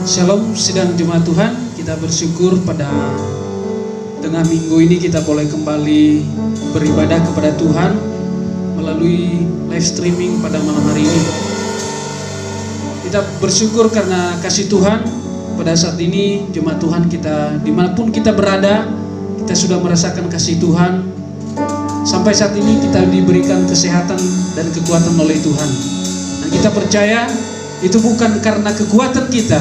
Shalom sidang jemaat Tuhan, kita bersyukur pada tengah minggu ini kita boleh kembali beribadah kepada Tuhan melalui live streaming pada malam hari ini. Kita bersyukur karena kasih Tuhan pada saat ini jemaat Tuhan kita dimanapun kita berada, kita sudah merasakan kasih Tuhan. Sampai saat ini kita diberikan kesehatan dan kekuatan oleh Tuhan. Dan kita percaya itu bukan karena kekuatan kita,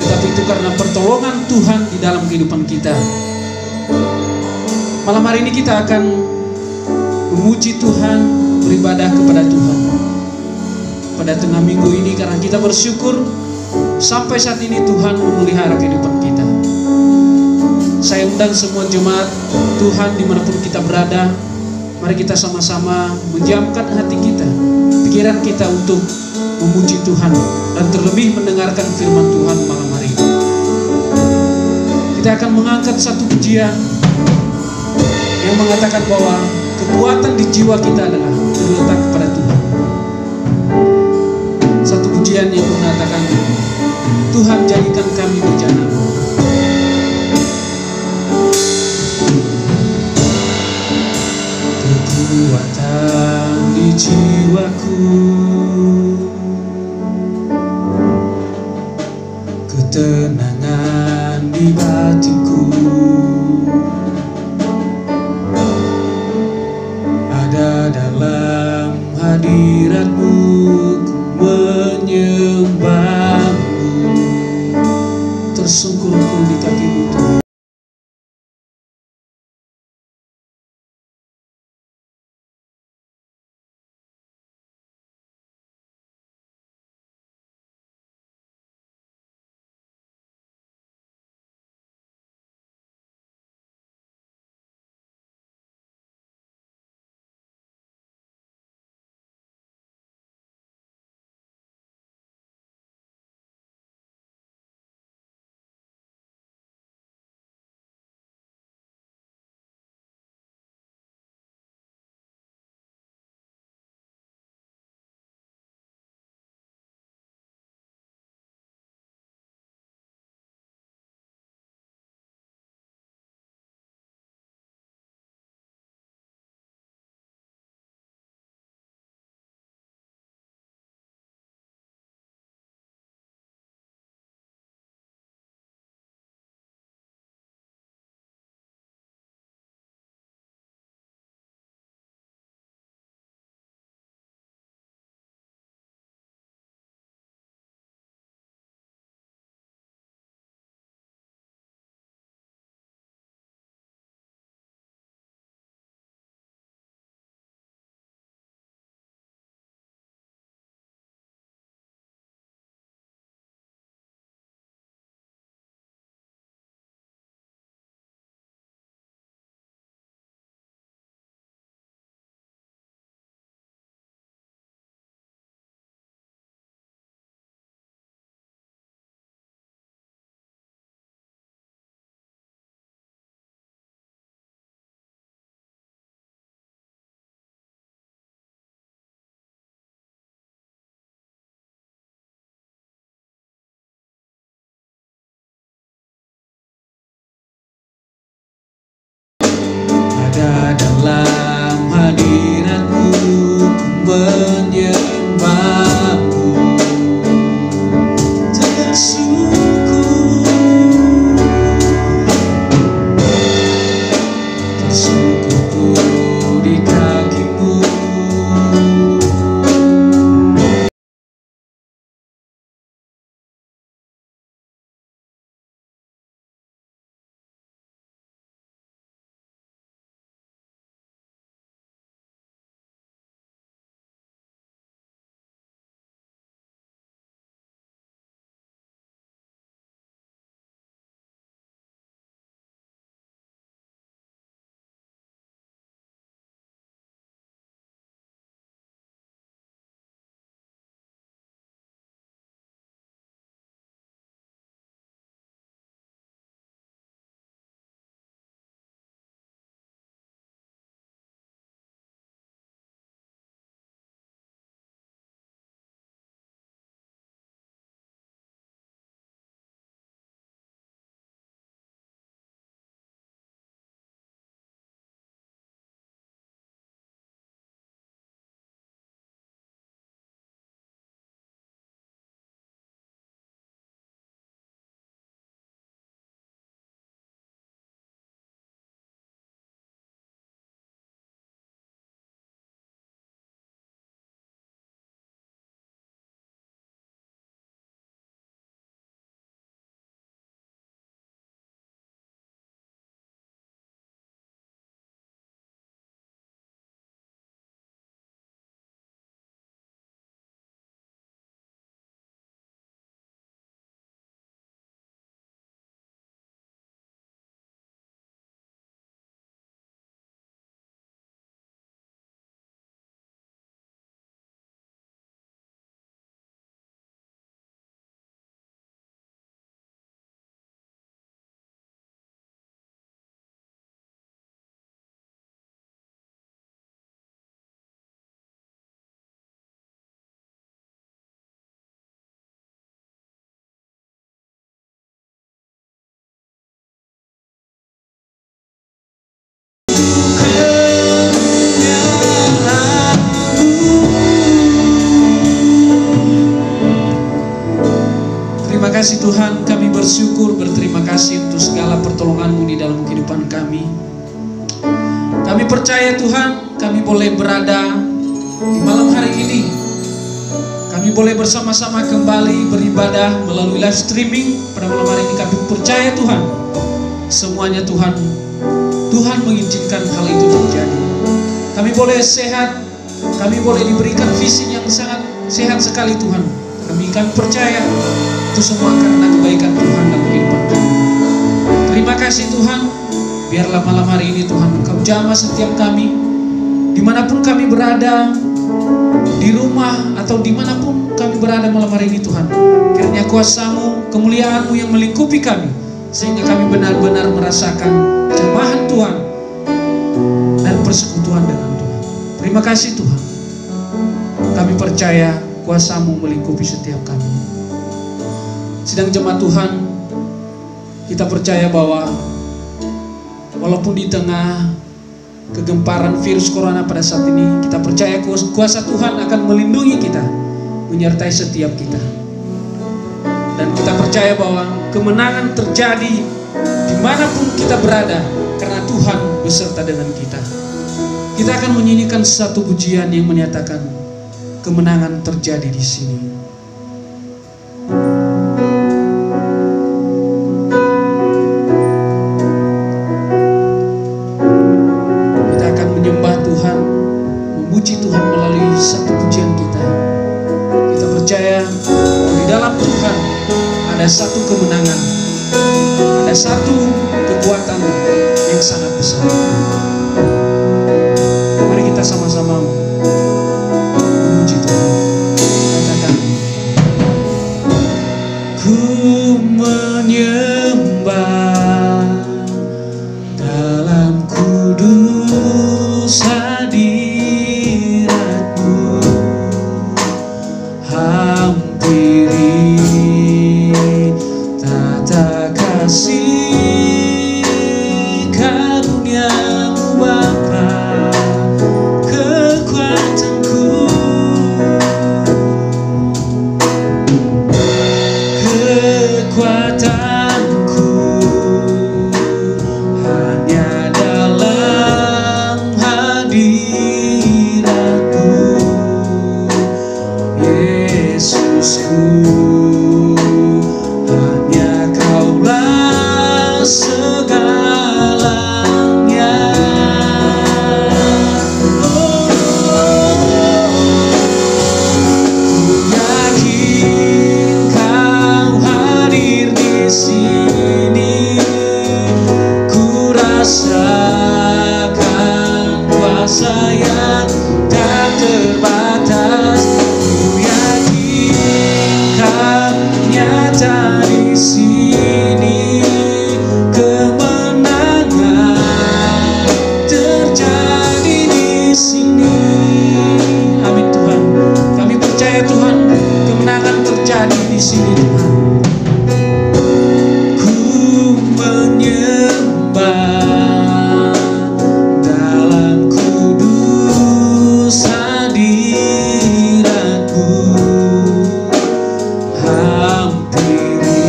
tetapi itu karena pertolongan Tuhan di dalam kehidupan kita. Malam hari ini kita akan memuji Tuhan, beribadah kepada Tuhan pada tengah minggu ini, karena kita bersyukur sampai saat ini Tuhan memelihara kehidupan kita. Saya undang semua jemaat Tuhan dimanapun kita berada, mari kita sama-sama mendiamkan hati kita, pikiran kita untuk memuji Tuhan dan terlebih mendengarkan firman Tuhan malam hari ini. Kita akan mengangkat satu pujian yang mengatakan bahwa kekuatan di jiwa kita adalah terletak kepada Tuhan. Satu pujian yang mengatakan, Tuhan jadikan kami bejana-Mu. Kekuatan di jiwaku, ketenangan di batinku, ada dalam hadirat-Mu, ku menyembah-Mu, tersungkur di kaki-Mu Tuhan. Ada dalam hadirat-Mu, ku menyembah-Mu, tersungkur di kaki-Mu. kasih Tuhan, kami bersyukur, berterima kasih untuk segala pertolongan-Mu di dalam kehidupan kami. Kami percaya Tuhan, kami boleh berada di malam hari ini. Kami boleh bersama-sama kembali beribadah melalui live streaming pada malam hari ini. Kami percaya Tuhan, semuanya Tuhan mengizinkan hal itu terjadi. Kami boleh sehat, kami boleh diberikan visi yang sangat sehat sekali Tuhan. Kami percaya itu semua karena kebaikan Tuhan dalam kehidupan kami. Terima kasih Tuhan, biarlah malam hari ini Tuhan Engkau jamah setiap kami, dimanapun kami berada, di rumah atau dimanapun kami berada malam hari ini Tuhan. Kiranya kuasa-Mu, kemuliaan-Mu yang melingkupi kami, sehingga kami benar-benar merasakan jamahan Tuhan dan persekutuan dengan Tuhan. Terima kasih Tuhan. Kami percaya kuasa-Mu melingkupi setiap kami. Sidang jemaat Tuhan, kita percaya bahwa walaupun di tengah kegemparan virus corona pada saat ini, kita percaya kuasa Tuhan akan melindungi kita, menyertai setiap kita. Dan kita percaya bahwa kemenangan terjadi dimanapun kita berada, karena Tuhan beserta dengan kita. Kita akan menyanyikan satu pujian yang menyatakan kemenangan terjadi di sini. Kita akan menyembah Tuhan, memuji Tuhan melalui satu pujian kita. Kita percaya di dalam Tuhan ada satu kemenangan, ada satu kekuatan yang sangat besar. Mari kita sama-sama memuji Tuhan. Katakan, ku menyembah dalam kudus hadirat-Mu, hampiri tata kasih karunia-Mu Bapa, kekuatanku, hanya dalam hadirat-Mu, Yesusku. Hanya Kaulah segalanya. Oh, ku yakin Kau hadir di sini. Ku rasakan kuasa yang tak terbatas. Ku yakin Kau nyata di sini. Kemenangan terjadi di sini. Amin Tuhan. Kami percaya Tuhan, kemenangan terjadi di sini Tuhan. Ku menyembah dalam kudus hadirat-Mu, hampiri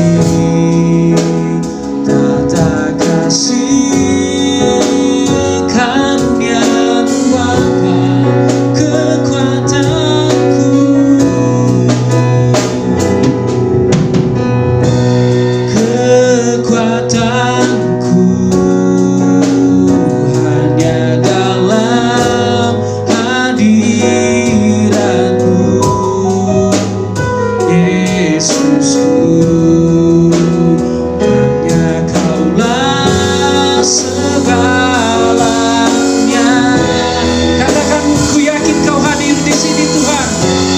tata kasih karunia-Mu Bapa, kekuatanku, hanya dalam hadirat-Mu, Yesusku. Hanya Kaulah segalanya. Katakan, ku yakin Kau hadir di sini Tuhan.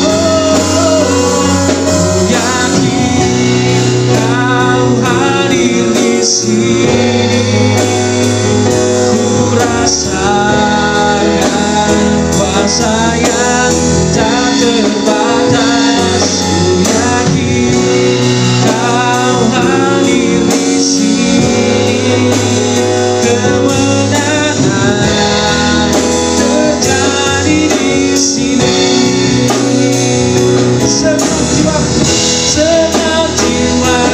Oh, ku yakin Kau hadir di sini. Ku rasakan kuasa yang tak terbatas. Ku yakin Kau hadir di sini. Kemenangan terjadi di sini. Senang jiwaku, senang jiwaku.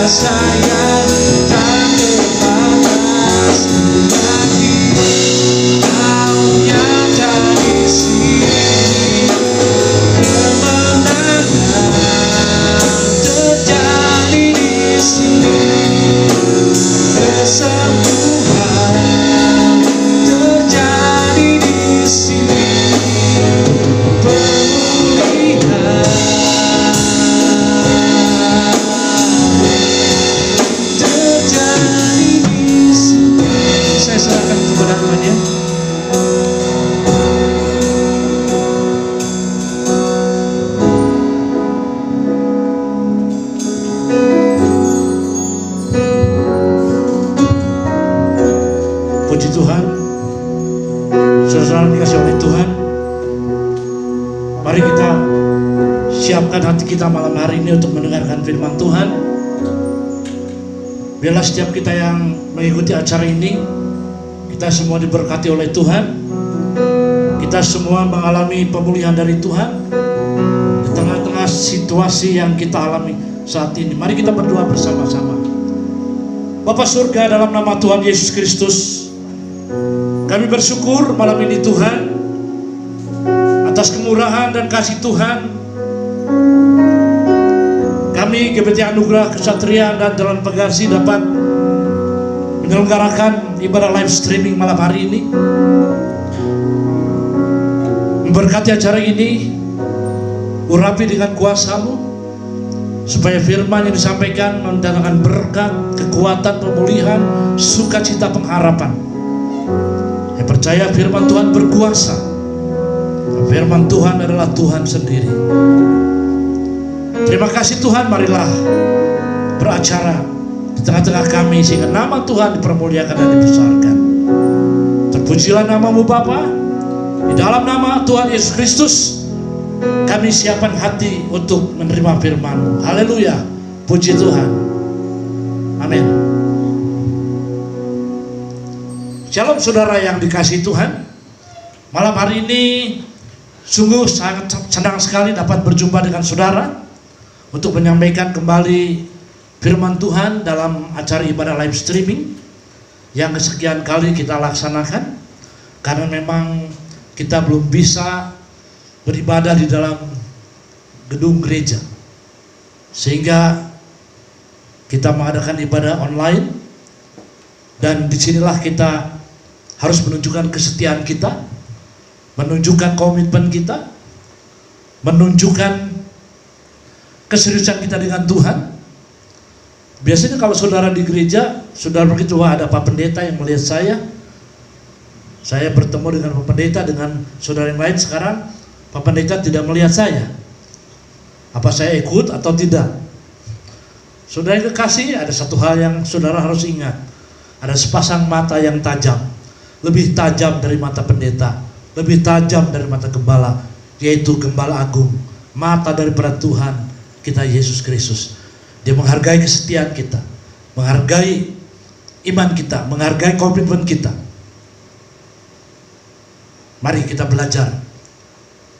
kuasa yang tak terbatas lagi. Kau nyata di sini, kemenangan terjadi di sini, kesembuhan terjadi di sini, pemulihan terjadi di sini. Saya serahkan kepada Tuhan ya. Puji Tuhan, saudara dikasih oleh Tuhan. Mari kita siapkan hati kita malam hari ini untuk mendengarkan firman Tuhan. Biarlah setiap kita yang mengikuti acara ini, kita semua diberkati oleh Tuhan. Kita semua mengalami pemulihan dari Tuhan di tengah-tengah situasi yang kita alami saat ini. Mari kita berdoa bersama-sama. Bapa surga, dalam nama Tuhan Yesus Kristus, kami bersyukur malam ini Tuhan atas kemurahan dan kasih Tuhan. Kami GBT Anugerah Kesatria dan Jalan Pegasi dapat menyelenggarakan ibadah live streaming malam hari ini. Memberkati acara ini, urapi dengan kuasa-Mu, supaya firman yang disampaikan mendatangkan berkat, kekuatan, pemulihan, sukacita, pengharapan. Saya percaya firman Tuhan berkuasa. Firman Tuhan adalah Tuhan sendiri. Terima kasih Tuhan, marilah beracara di tengah-tengah kami sehingga nama Tuhan dipermuliakan dan dibesarkan. Terpujilah nama-Mu Bapa. Di dalam nama Tuhan Yesus Kristus kami siapkan hati untuk menerima firman-Mu. Haleluya, puji Tuhan. Amin. Shalom saudara yang dikasihi Tuhan. Malam hari ini sungguh sangat senang sekali dapat berjumpa dengan saudara untuk menyampaikan kembali firman Tuhan dalam acara ibadah live streaming yang kesekian kali kita laksanakan, karena memang kita belum bisa beribadah di dalam gedung gereja, sehingga kita mengadakan ibadah online. Dan disinilah kita harus menunjukkan kesetiaan kita, menunjukkan komitmen kita, menunjukkan keseriusan kita dengan Tuhan. Biasanya kalau saudara di gereja, saudara begitu, wah ada Pak Pendeta yang melihat saya bertemu dengan Pak Pendeta, dengan saudara yang lain. Sekarang Pak Pendeta tidak melihat saya, apa saya ikut atau tidak? Saudara yang kekasih, ada satu hal yang saudara harus ingat. Ada sepasang mata yang tajam, lebih tajam dari mata pendeta, lebih tajam dari mata gembala, yaitu Gembala Agung, mata daripada Tuhan kita Yesus Kristus. Dia menghargai kesetiaan kita, menghargai iman kita, menghargai komitmen kita. Mari kita belajar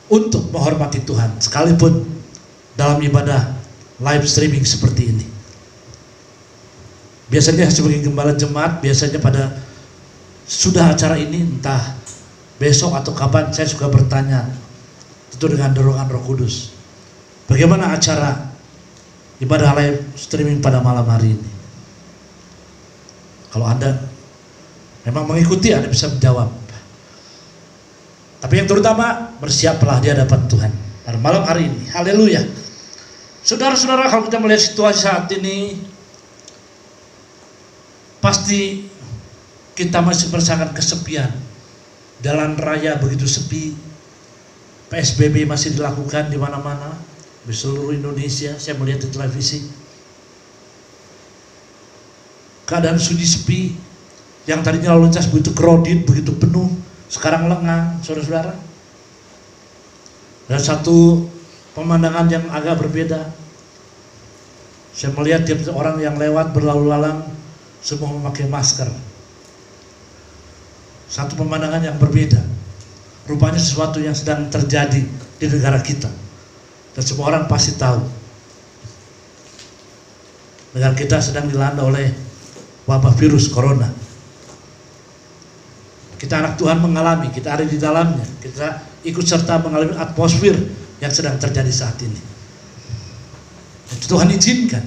untuk menghormati Tuhan, sekalipun dalam ibadah live streaming seperti ini. Biasanya sebagai gembala jemaat, biasanya pada sudah acara ini, entah besok atau kapan, saya suka bertanya, itu dengan dorongan Roh Kudus, bagaimana acara ibadah live streaming pada malam hari ini? Kalau Anda memang mengikuti, Anda bisa menjawab. Tapi yang terutama, bersiaplah di hadapan Tuhan pada malam hari ini. Haleluya. Saudara-saudara, kalau kita melihat situasi saat ini, pasti kita masih merasakan kesepian. Jalan raya begitu sepi, PSBB masih dilakukan di mana-mana di seluruh Indonesia. Saya melihat di televisi, keadaan sunyi sepi. Yang tadinya lalu lintas begitu crowded, begitu penuh, sekarang lengang, saudara-saudara. Dan satu pemandangan yang agak berbeda, saya melihat tiap orang yang lewat berlalu lalang semua memakai masker. Satu pemandangan yang berbeda. Rupanya sesuatu yang sedang terjadi di negara kita, dan semua orang pasti tahu. negara kita sedang dilanda oleh wabah virus corona. Kita anak Tuhan mengalami, kita ada di dalamnya, kita ikut serta mengalami atmosfer yang sedang terjadi saat ini. Dan Tuhan izinkan.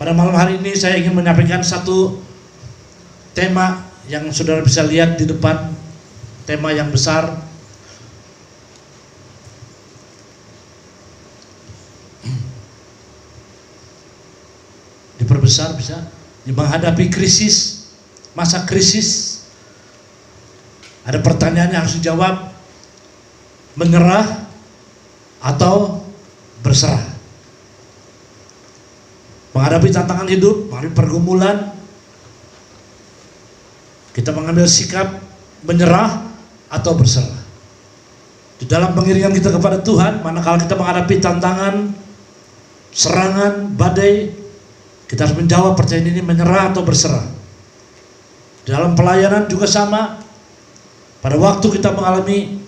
Pada malam hari ini saya ingin menyampaikan satu tema yang saudara bisa lihat di depan, tema yang besar. Diperbesar bisa, menghadapi krisis, masa krisis. Ada pertanyaan yang harus dijawab, menyerah atau berserah. Menghadapi tantangan hidup, menghadapi pergumulan, kita mengambil sikap menyerah atau berserah. Di dalam pengiringan kita kepada Tuhan, manakala kita menghadapi tantangan, serangan, badai, kita harus menjawab pertanyaan ini, menyerah atau berserah. Di dalam pelayanan juga sama. Pada waktu kita mengalami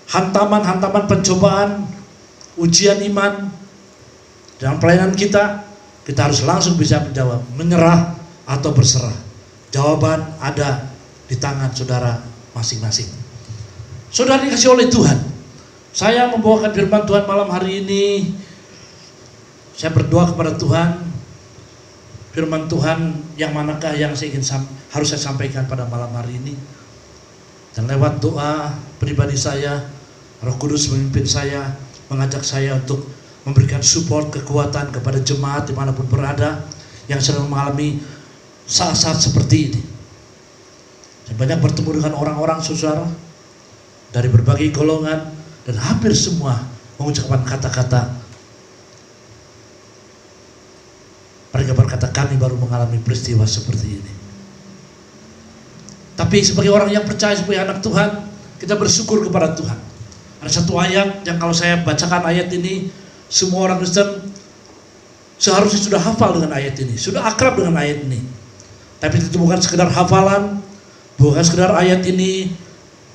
hantaman-hantaman pencobaan, ujian iman dalam pelayanan kita harus langsung bisa menjawab, menyerah atau berserah. Jawaban ada di tangan saudara masing-masing. Saudara dikasih oleh Tuhan, saya membawakan firman Tuhan malam hari ini. Saya berdoa kepada Tuhan, firman Tuhan yang manakah yang harus saya sampaikan pada malam hari ini. Dan lewat doa pribadi saya, Roh Kudus memimpin saya, mengajak saya untuk memberikan support, kekuatan kepada jemaat dimanapun berada yang sedang mengalami saat-saat seperti ini. Saya banyak bertemu dengan orang-orang saudara dari berbagai golongan, dan hampir semua mengucapkan kata-kata, mereka berkata, kami baru mengalami peristiwa seperti ini. Tapi sebagai orang yang percaya, sebagai anak Tuhan, kita bersyukur kepada Tuhan. Ada satu ayat yang kalau saya bacakan ayat ini, semua orang Kristen seharusnya sudah hafal dengan ayat ini, sudah akrab dengan ayat ini. Tapi itu bukan sekedar hafalan, bukan sekedar ayat ini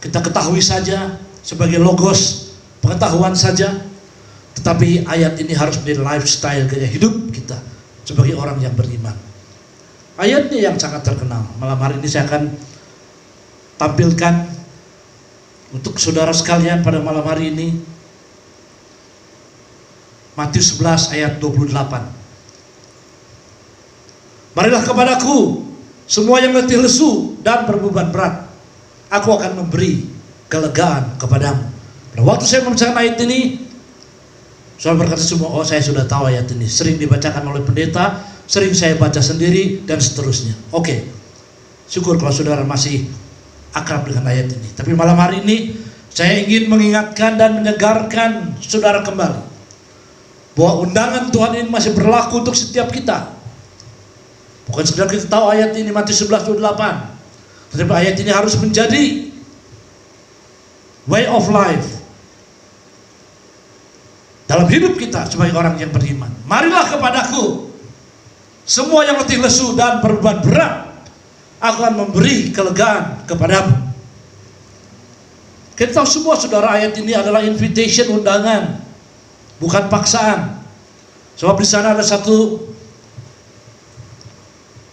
kita ketahui saja sebagai logos, pengetahuan saja. Tetapi ayat ini harus menjadi lifestyle, gaya hidup kita sebagai orang yang beriman. Ayatnya yang sangat terkenal. Malam hari ini saya akan tampilkan untuk saudara sekalian pada malam hari ini. Matius 11 ayat 28. Marilah kepadaku semua yang letih lesu dan berbeban berat, aku akan memberi kelegaan kepadamu. Pada waktu saya membacakan ayat ini, saudara berkata semua, oh saya sudah tahu ayat ini, sering dibacakan oleh pendeta, sering saya baca sendiri, dan seterusnya. Oke, syukur kalau saudara masih akrab dengan ayat ini. Tapi malam hari ini saya ingin mengingatkan dan menyegarkan saudara kembali bahwa undangan Tuhan ini masih berlaku untuk setiap kita. Bukan sekedar kita tahu ayat ini Matius 11:28, tetapi ayat ini harus menjadi way of life dalam hidup kita sebagai orang yang beriman. Marilah kepadaku semua yang letih lesu dan berbeban berat, aku akan memberi kelegaan kepadamu. Kita tahu semua saudara, ayat ini adalah invitation, undangan, bukan paksaan. Sebab di sana ada satu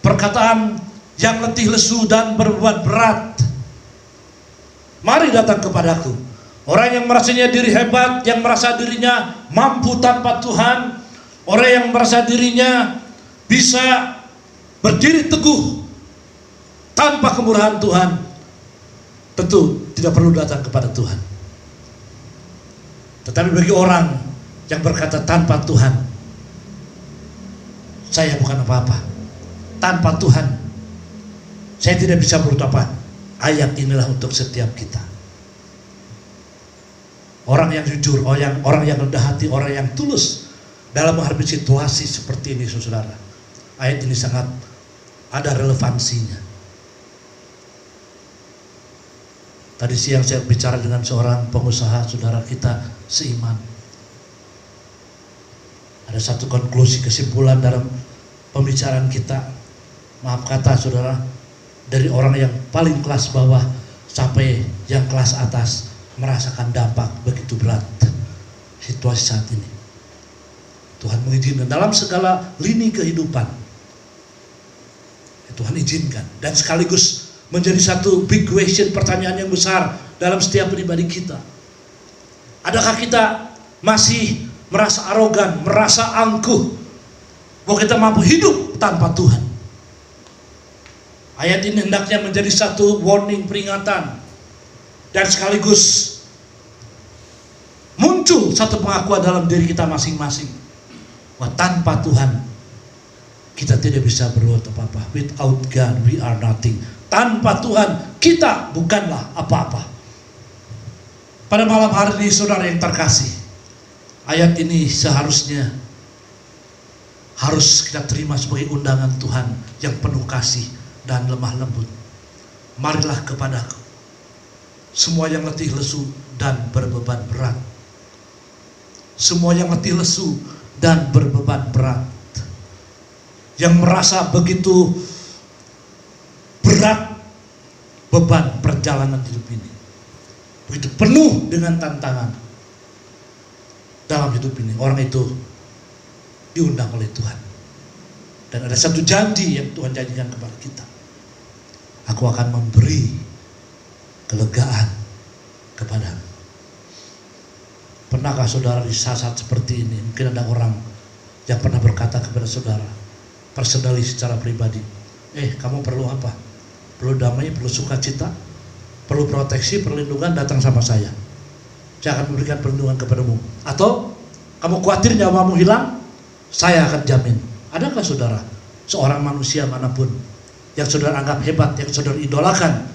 perkataan, yang letih lesu dan berbeban berat, mari datang kepadaku. Orang yang merasanya diri hebat, yang merasa dirinya mampu tanpa Tuhan, orang yang merasa dirinya bisa berdiri teguh tanpa kemurahan Tuhan, tentu tidak perlu datang kepada Tuhan. Tetapi bagi orang yang berkata tanpa Tuhan, saya bukan apa-apa, tanpa Tuhan saya tidak bisa berbuat apa, ayat inilah untuk setiap kita. Orang yang jujur, orang yang rendah hati, orang yang tulus dalam menghadapi situasi seperti ini, saudara, ayat ini sangat ada relevansinya. Tadi siang saya bicara dengan seorang pengusaha, saudara kita seiman. Ada satu konklusi, kesimpulan dalam pembicaraan kita, maaf kata saudara, dari orang yang paling kelas bawah sampai yang kelas atas merasakan dampak begitu berat situasi saat ini. Tuhan mengizinkan dalam segala lini kehidupan. Tuhan izinkan. Dan sekaligus menjadi satu big question, pertanyaan yang besar dalam setiap pribadi kita. Adakah kita masih merasa arogan, merasa angkuh bahwa kita mampu hidup tanpa Tuhan? Ayat ini hendaknya menjadi satu warning, peringatan, dan sekaligus muncul satu pengakuan dalam diri kita masing-masing bahwa tanpa Tuhan kita tidak bisa berbuat apa-apa. Without God we are nothing. Tanpa Tuhan kita bukanlah apa-apa. Pada malam hari ini saudara yang terkasih, ayat ini seharusnya harus kita terima sebagai undangan Tuhan yang penuh kasih dan lemah lembut. Marilah kepadaku semua yang letih lesu dan berbeban berat. Semua yang letih lesu dan berbeban berat, yang merasa begitu berat beban perjalanan hidup ini, begitu penuh dengan tantangan dalam hidup ini, orang itu diundang oleh Tuhan. Dan ada satu janji yang Tuhan janjikan kepada kita. Aku akan memberi kelegaan kepadamu. Pernahkah saudara di saat-saat seperti ini, mungkin ada orang yang pernah berkata kepada saudara, personally secara pribadi, kamu perlu apa? Perlu damai, perlu sukacita, perlu proteksi, perlindungan, datang sama saya akan memberikan perlindungan kepadamu. Atau kamu khawatir nyawamu hilang, saya akan jamin. Adakah saudara seorang manusia manapun yang saudara anggap hebat, yang saudara idolakan,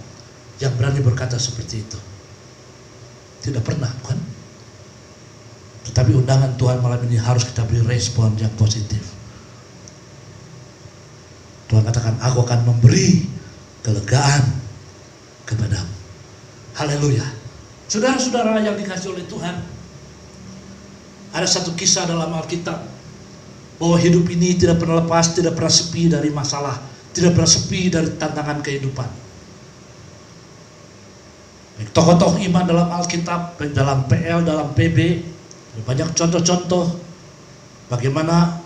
yang berani berkata seperti itu? Tidak pernah, bukan? Tetapi undangan Tuhan malam ini harus kita beri respon yang positif. Tuhan katakan, aku akan memberi kelegaan kepadamu. Haleluya. Saudara-saudara yang dikasihi oleh Tuhan, ada satu kisah dalam Alkitab bahwa hidup ini tidak pernah lepas, tidak pernah sepi dari masalah, tidak pernah sepi dari tantangan kehidupan. Baik tokoh-tokoh iman dalam Alkitab, baik dalam PL, dalam PB, banyak contoh-contoh bagaimana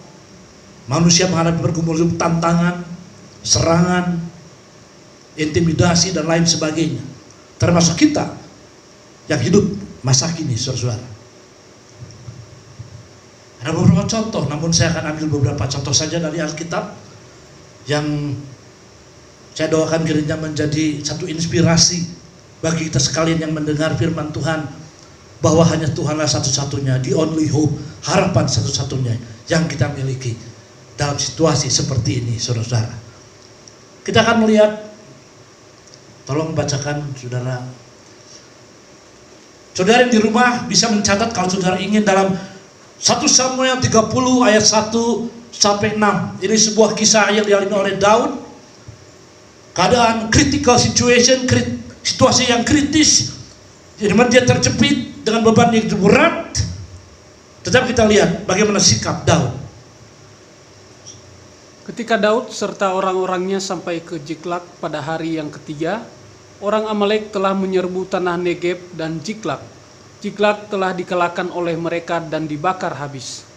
manusia menghadapi bergumul tantangan, serangan, intimidasi dan lain sebagainya. Termasuk kita yang hidup masa kini, saudara-saudara. Ada beberapa contoh, namun saya akan ambil beberapa contoh saja dari Alkitab yang saya doakan kiranya menjadi satu inspirasi bagi kita sekalian yang mendengar firman Tuhan, bahwa hanya Tuhanlah satu-satunya, the only hope, harapan satu-satunya yang kita miliki dalam situasi seperti ini, saudara-saudara. Kita akan melihat, tolong bacakan saudara. Saudara yang di rumah bisa mencatat kalau saudara ingin, dalam 1 Samuel 30 ayat 1 sampai 6. Ini sebuah kisah yang dialami oleh Daud. Keadaan critical situation, situasi yang kritis, di mana dia terjepit dengan beban yang berat. Tetapi kita lihat bagaimana sikap Daud. Ketika Daud serta orang-orangnya sampai ke Ziklag pada hari yang ketiga, orang Amalek telah menyerbu tanah Negeb dan Ziklag. Ziklag telah dikalahkan oleh mereka dan dibakar habis.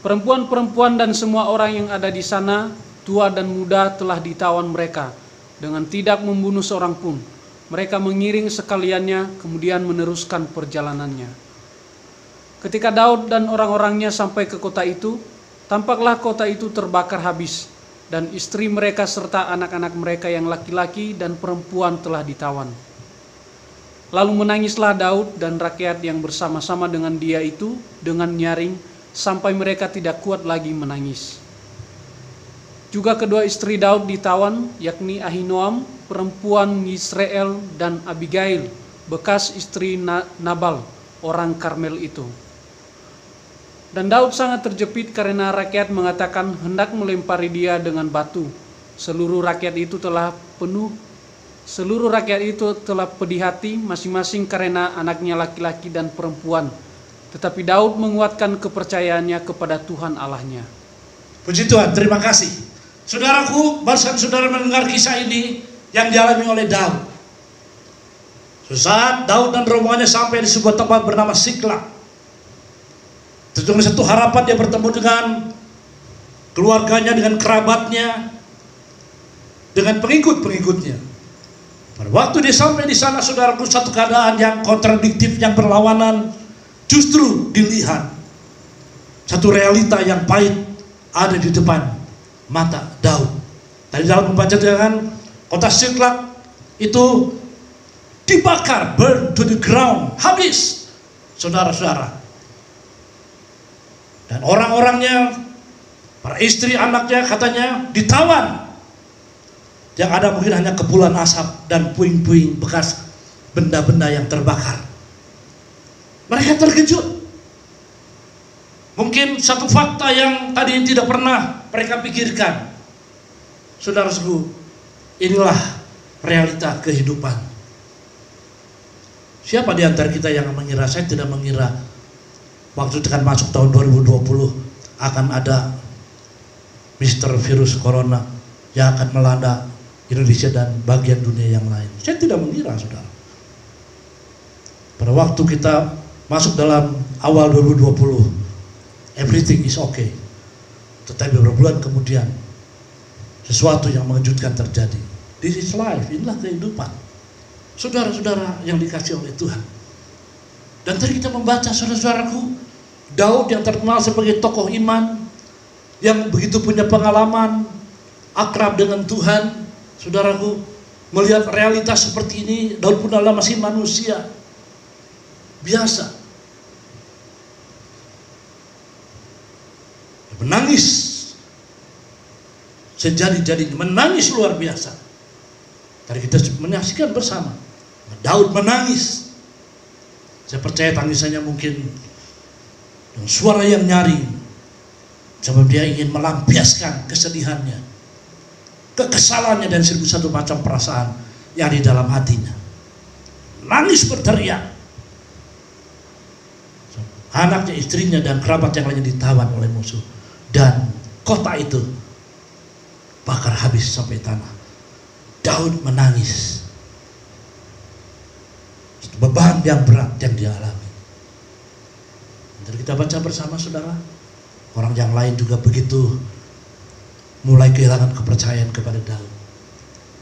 Perempuan-perempuan dan semua orang yang ada di sana, tua dan muda, telah ditawan mereka dengan tidak membunuh seorang pun. Mereka mengiring sekaliannya, kemudian meneruskan perjalanannya. Ketika Daud dan orang-orangnya sampai ke kota itu, tampaklah kota itu terbakar habis, dan istri mereka serta anak-anak mereka yang laki-laki dan perempuan telah ditawan. Lalu menangislah Daud dan rakyat yang bersama-sama dengan dia itu dengan nyaring, sampai mereka tidak kuat lagi menangis. Juga kedua istri Daud ditawan, yakni Ahinoam, perempuan Yisrael, dan Abigail, bekas istri Nabal, orang Karmel itu. Dan Daud sangat terjepit karena rakyat mengatakan hendak melempari dia dengan batu. Seluruh rakyat itu telah pedih hati masing-masing karena anaknya laki-laki dan perempuan. Tetapi Daud menguatkan kepercayaannya kepada Tuhan Allahnya. Puji Tuhan, terima kasih. Saudaraku, barusan saudara mendengar kisah ini yang dialami oleh Daud. Saat Daud dan rombongannya sampai di sebuah tempat bernama Ziklag, Dengan satu harapan dia bertemu dengan keluarganya, dengan kerabatnya, dengan pengikut-pengikutnya. Pada waktu dia sampai di sana, saudaraku, satu keadaan yang kontradiktif, yang berlawanan, justru dilihat satu realita yang pahit ada di depan mata Daud. Tadi dalam membaca dengan kota Siklak itu dibakar, burn to the ground, habis, saudara-saudara. Dan orang-orangnya, para istri, anaknya, katanya ditawan. Yang ada mungkin hanya kepulan asap dan puing-puing bekas benda-benda yang terbakar. Mereka terkejut. Mungkin satu fakta yang tadi tidak pernah mereka pikirkan. Saudara-saudara, inilah realita kehidupan. Siapa di antara kita yang mengira, saya tidak mengira waktu akan masuk tahun 2020 akan ada Mr. Virus Corona yang akan melanda Indonesia dan bagian dunia yang lain. Saya tidak mengira, saudara. Pada waktu kita masuk dalam awal 2020, everything is okay. Tetapi beberapa bulan kemudian, sesuatu yang mengejutkan terjadi. This is life, inilah kehidupan. Saudara-saudara yang dikasih oleh Tuhan. Dan tadi kita membaca, saudara-saudaraku, Daud yang terkenal sebagai tokoh iman, yang begitu punya pengalaman, akrab dengan Tuhan. Saudaraku, melihat realitas seperti ini, Daud pun adalah masih manusia biasa. Menangis sejadi-jadinya, menangis luar biasa. Tadi kita menyaksikan bersama, Daud menangis. Saya percaya tangisannya mungkin dengan suara yang nyaring, sebab dia ingin melampiaskan kesedihannya, kekesalannya, dan 1001 macam perasaan yang di dalam hatinya. Nangis berteriak. Anaknya, istrinya, dan kerabat yang lainnya ditawan oleh musuh. Dan kota itu bakar habis sampai tanah. Daud menangis. Beban yang berat yang dia alami. Nanti kita baca bersama, saudara. Orang yang lain juga begitu mulai kehilangan kepercayaan kepada Daud.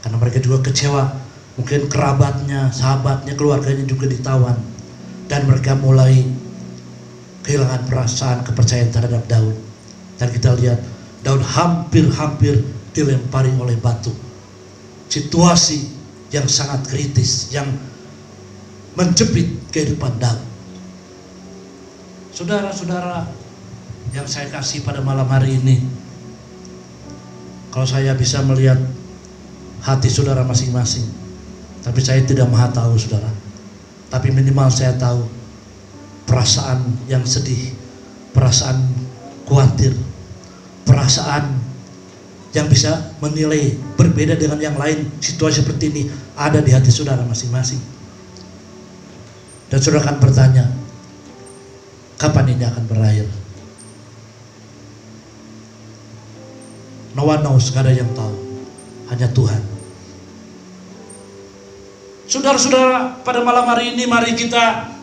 Karena mereka juga kecewa. Mungkin kerabatnya, sahabatnya, keluarganya juga ditawan. Dan mereka mulai kehilangan perasaan kepercayaan terhadap Daud. Dan kita lihat Daud hampir-hampir dilempari oleh batu. Situasi yang sangat kritis yang menjepit kehidupan Daud. Saudara-saudara yang saya kasih pada malam hari ini, kalau saya bisa melihat hati saudara masing-masing, tapi saya tidak maha tahu, saudara. Tapi minimal saya tahu perasaan yang sedih, perasaan khawatir, perasaan yang bisa menilai berbeda dengan yang lain. Situasi seperti ini ada di hati saudara masing-masing. Dan saudara akan bertanya, kapan ini akan berakhir? No one knows, gak ada yang tahu, hanya Tuhan. Saudara-saudara, pada malam hari ini mari kita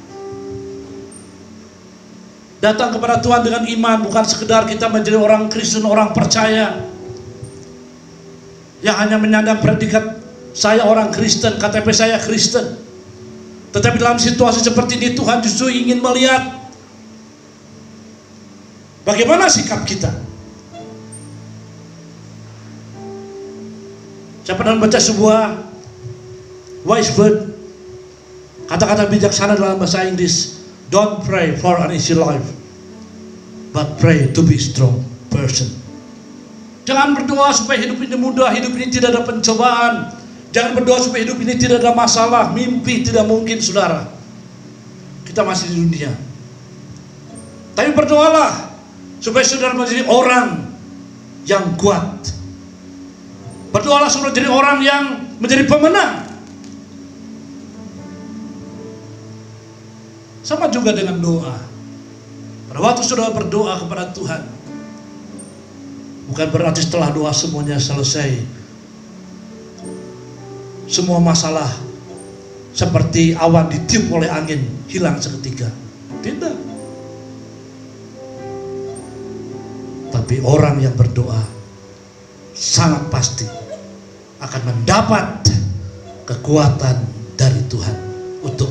datang kepada Tuhan dengan iman, bukan sekedar kita menjadi orang Kristen, orang percaya yang hanya menyandang predikat saya orang Kristen, KTP saya Kristen. Tetapi dalam situasi seperti ini Tuhan justru ingin melihat bagaimana sikap kita. Saya pernah membaca sebuah wise word, kata-kata bijaksana dalam bahasa Inggris. Don't pray for an easy life, but pray to be strong person. Jangan berdoa supaya hidup ini mudah, hidup ini tidak ada pencobaan. Jangan berdoa supaya hidup ini tidak ada masalah, mimpi tidak mungkin, saudara. Kita masih di dunia. Tapi berdoalah supaya saudara menjadi orang yang kuat. Berdoalah supaya menjadi orang yang menjadi pemenang. Sama juga dengan doa. Pada waktu saudara berdoa kepada Tuhan, bukan berarti setelah doa semuanya selesai, semua masalah seperti awan ditiup oleh angin hilang seketika. Tidak. Tapi orang yang berdoa sangat pasti akan mendapat kekuatan dari Tuhan untuk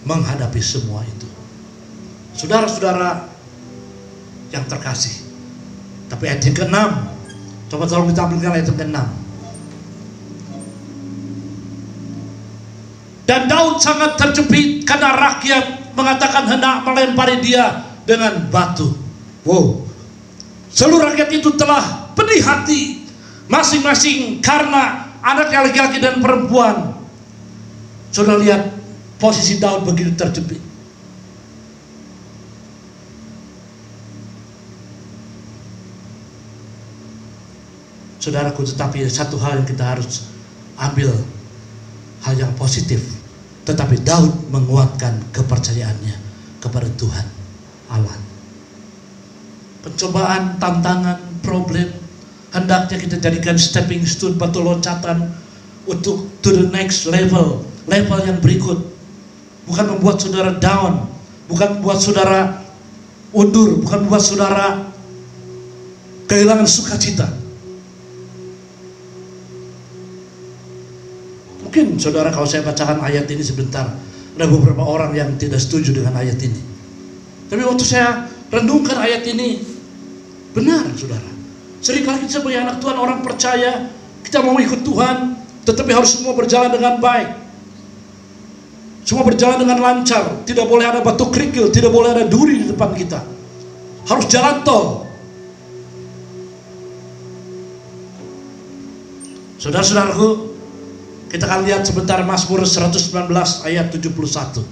menghadapi semua itu. Saudara-saudara yang terkasih, tapi ayat yang ke-6, coba tolong ditampilkan ayat yang ke-6. Dan Daud sangat terjepit karena rakyat mengatakan hendak melempari dia dengan batu. Wow, seluruh rakyat itu telah pedih hati masing-masing karena anaknya laki-laki dan perempuan. Saudara lihat posisi Daud begitu terjepit. Saudaraku, tetapi satu hal yang kita harus ambil, hal yang positif. Tetapi Daud menguatkan kepercayaannya kepada Tuhan Allah. Pencobaan, tantangan, problem hendaknya kita jadikan stepping stone, batu loncatan untuk to the next level yang berikut. Bukan membuat saudara down, bukan membuat saudara undur, bukan membuat saudara kehilangan sukacita. Mungkin saudara, kalau saya bacakan ayat ini sebentar, ada beberapa orang yang tidak setuju dengan ayat ini. Tapi waktu saya renungkan ayat ini, benar saudara. Seringkali kita sebagai anak Tuhan, orang percaya, kita mau ikut Tuhan, tetapi harus semua berjalan dengan baik. Semua berjalan dengan lancar, tidak boleh ada batu kerikil, tidak boleh ada duri di depan kita. Harus jalan tol. Saudara-saudaraku, kita akan lihat sebentar Mazmur 119 ayat 71.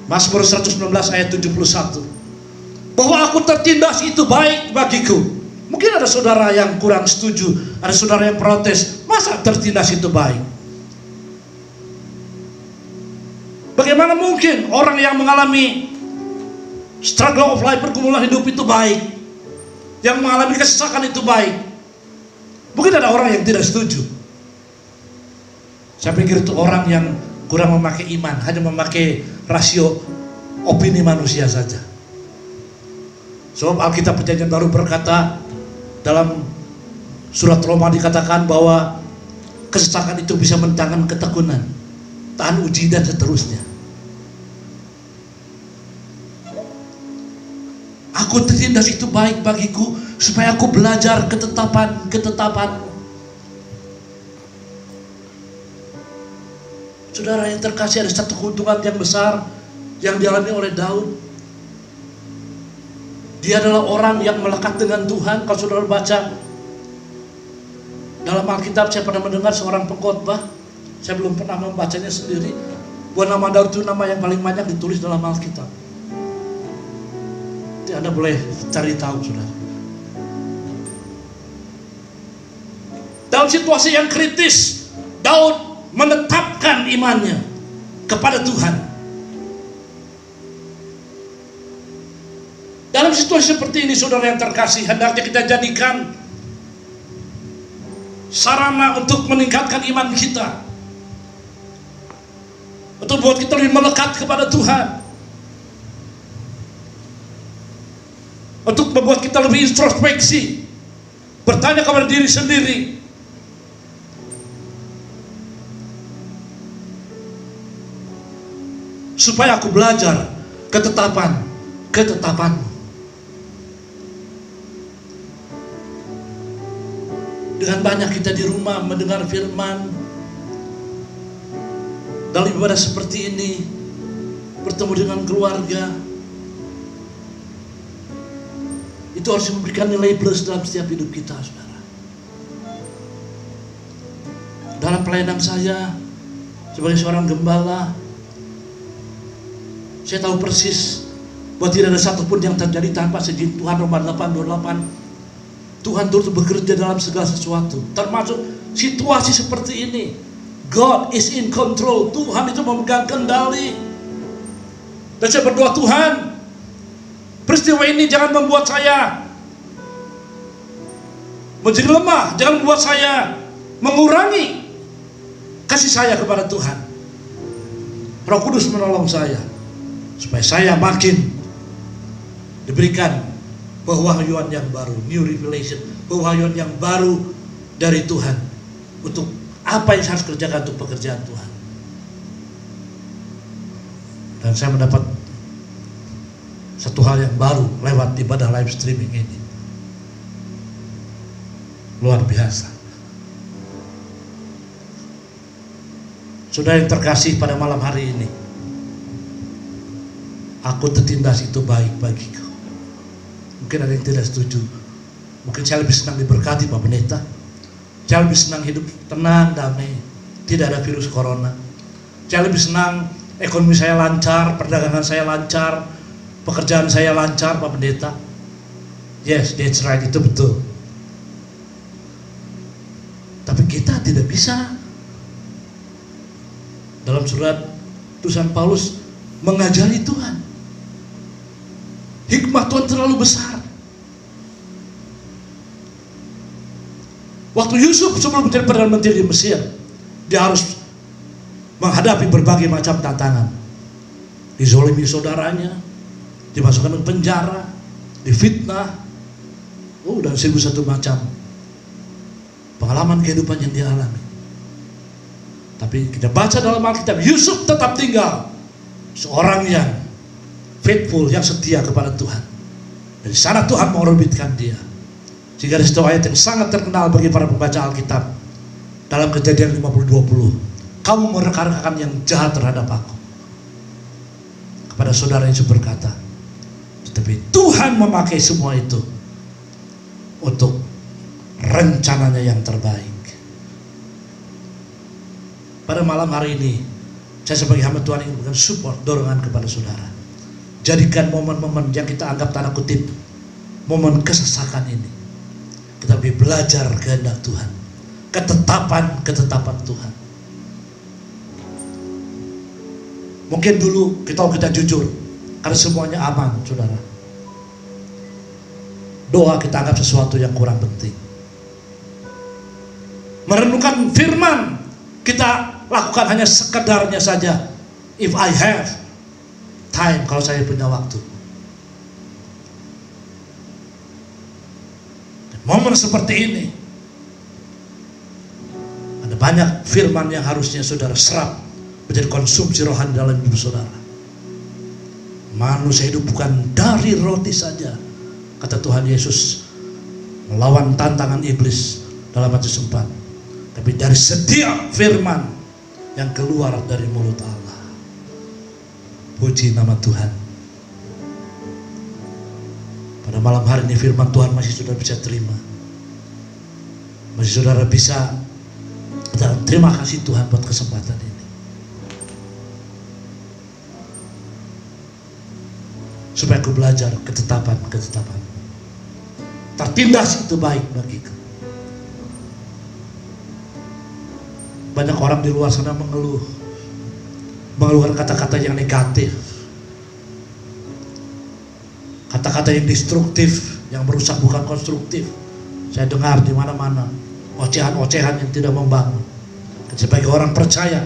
Mazmur 119 ayat 71. Bahwa aku tertindas itu baik bagiku. Mungkin ada saudara yang kurang setuju, ada saudara yang protes. Masa tertindas itu baik? Bagaimana mungkin orang yang mengalami struggle of life, pergumulan hidup itu baik? Yang mengalami kesesakan itu baik? Mungkin ada orang yang tidak setuju. Saya pikir itu orang yang kurang memakai iman, hanya memakai rasio opini manusia saja. Sebab Alkitab Perjanjian Baru berkata, dalam surat Roma dikatakan bahwa kesesakan itu bisa mendatangkan ketekunan, tahan uji dan seterusnya. Aku tertindas itu baik bagiku, supaya aku belajar ketetapan. Saudara yang terkasih, ada satu keuntungan yang besar yang dialami oleh Daud. Dia adalah orang yang melekat dengan Tuhan. Kalau saudara baca dalam Alkitab, saya pernah mendengar seorang pengkhotbah, saya belum pernah membacanya sendiri, bahwa nama Daud itu nama yang paling banyak ditulis dalam Alkitab. Jadi Anda boleh cari tahu, saudara. Dalam situasi yang kritis, Daud menetapkan imannya kepada Tuhan. Dalam situasi seperti ini, saudara yang terkasih, hendaknya kita jadikan sarana untuk meningkatkan iman kita, untuk buat kita lebih melekat kepada Tuhan, untuk membuat kita lebih introspeksi, bertanya kepada diri sendiri, supaya aku belajar ketetapanmu. Dengan banyak kita di rumah mendengar firman, dalam ibadah seperti ini, bertemu dengan keluarga, itu harus memberikan nilai plus dalam setiap hidup kita, saudara. Dalam pelayanan saya sebagai seorang gembala, saya tahu persis bahwa tidak ada satupun yang terjadi tanpa seizin Tuhan. Roma 8:28. Tuhan turut bekerja dalam segala sesuatu, termasuk situasi seperti ini. God is in control. Tuhan itu memegang kendali. Dan saya berdoa, Tuhan, peristiwa ini jangan membuat saya menjadi lemah, jangan membuat saya mengurangi kasih saya kepada Tuhan. Roh Kudus menolong saya supaya saya makin diberikan pewahyuan yang baru, new revelation, pewahyuan yang baru dari Tuhan untuk apa yang saya harus kerjakan untuk pekerjaan Tuhan. Dan saya mendapat satu hal yang baru lewat ibadah live streaming ini. Luar biasa. Saudara yang terkasih, pada malam hari ini, aku tertindas itu baik bagiku. Mungkin ada yang tidak setuju. Mungkin saya lebih senang diberkati Pak Pendeta. Saya lebih senang hidup tenang, damai, tidak ada virus corona. Saya lebih senang ekonomi saya lancar, perdagangan saya lancar, pekerjaan saya lancar Pak Pendeta. Yes, that's right, itu betul. Tapi kita tidak bisa. Dalam surat tulisan Paulus mengajari Tuhan. Hikmah Tuhan terlalu besar. Waktu Yusuf sebelum menjadi Perdana Menteri di Mesir, dia harus menghadapi berbagai macam tantangan. Dizolimi saudaranya, dimasukkan ke penjara, difitnah, dan 1001 macam pengalaman kehidupan yang dia alami. Tapi kita baca dalam Alkitab, Yusuf tetap tinggal seorang yang faithful, yang setia kepada Tuhan. Dari sana Tuhan mengorbitkan dia. Sehingga ada satu ayat yang sangat terkenal bagi para pembaca Alkitab dalam Kejadian 50:20. Kamu merekarkan yang jahat terhadap aku. Kepada saudara Yesus berkata, tetapi Tuhan memakai semua itu untuk rencananya yang terbaik. Pada malam hari ini, saya sebagai hamba Tuhan ingin memberikan support, dorongan kepada saudara. Jadikan momen-momen yang kita anggap tanda kutip momen kesesakan ini, kita lebih belajar kehendak Tuhan, ketetapan Tuhan. Mungkin dulu kita jujur, karena semuanya aman, saudara. Doa kita anggap sesuatu yang kurang penting. Merenungkan firman kita lakukan hanya sekedarnya saja. If I have time, kalau saya punya waktu. Dan momen seperti ini, ada banyak firman yang harusnya saudara serap menjadi konsumsi rohani dalam hidup saudara. Manusia hidup bukan dari roti saja, kata Tuhan Yesus melawan tantangan iblis dalam Matius 4, tapi dari setiap firman yang keluar dari mulut Allah. Puji nama Tuhan. Pada malam hari ini firman Tuhan masih saudara bisa terima, masih saudara bisa terima kasih Tuhan buat kesempatan ini. Supaya aku belajar ketetapan. Tertindas itu baik bagiku. Banyak orang di luar sana mengeluhkan kata-kata yang negatif, kata-kata yang destruktif, yang merusak bukan konstruktif. Saya dengar di mana-mana ocehan-ocehan yang tidak membangun. Dan sebagai orang percaya,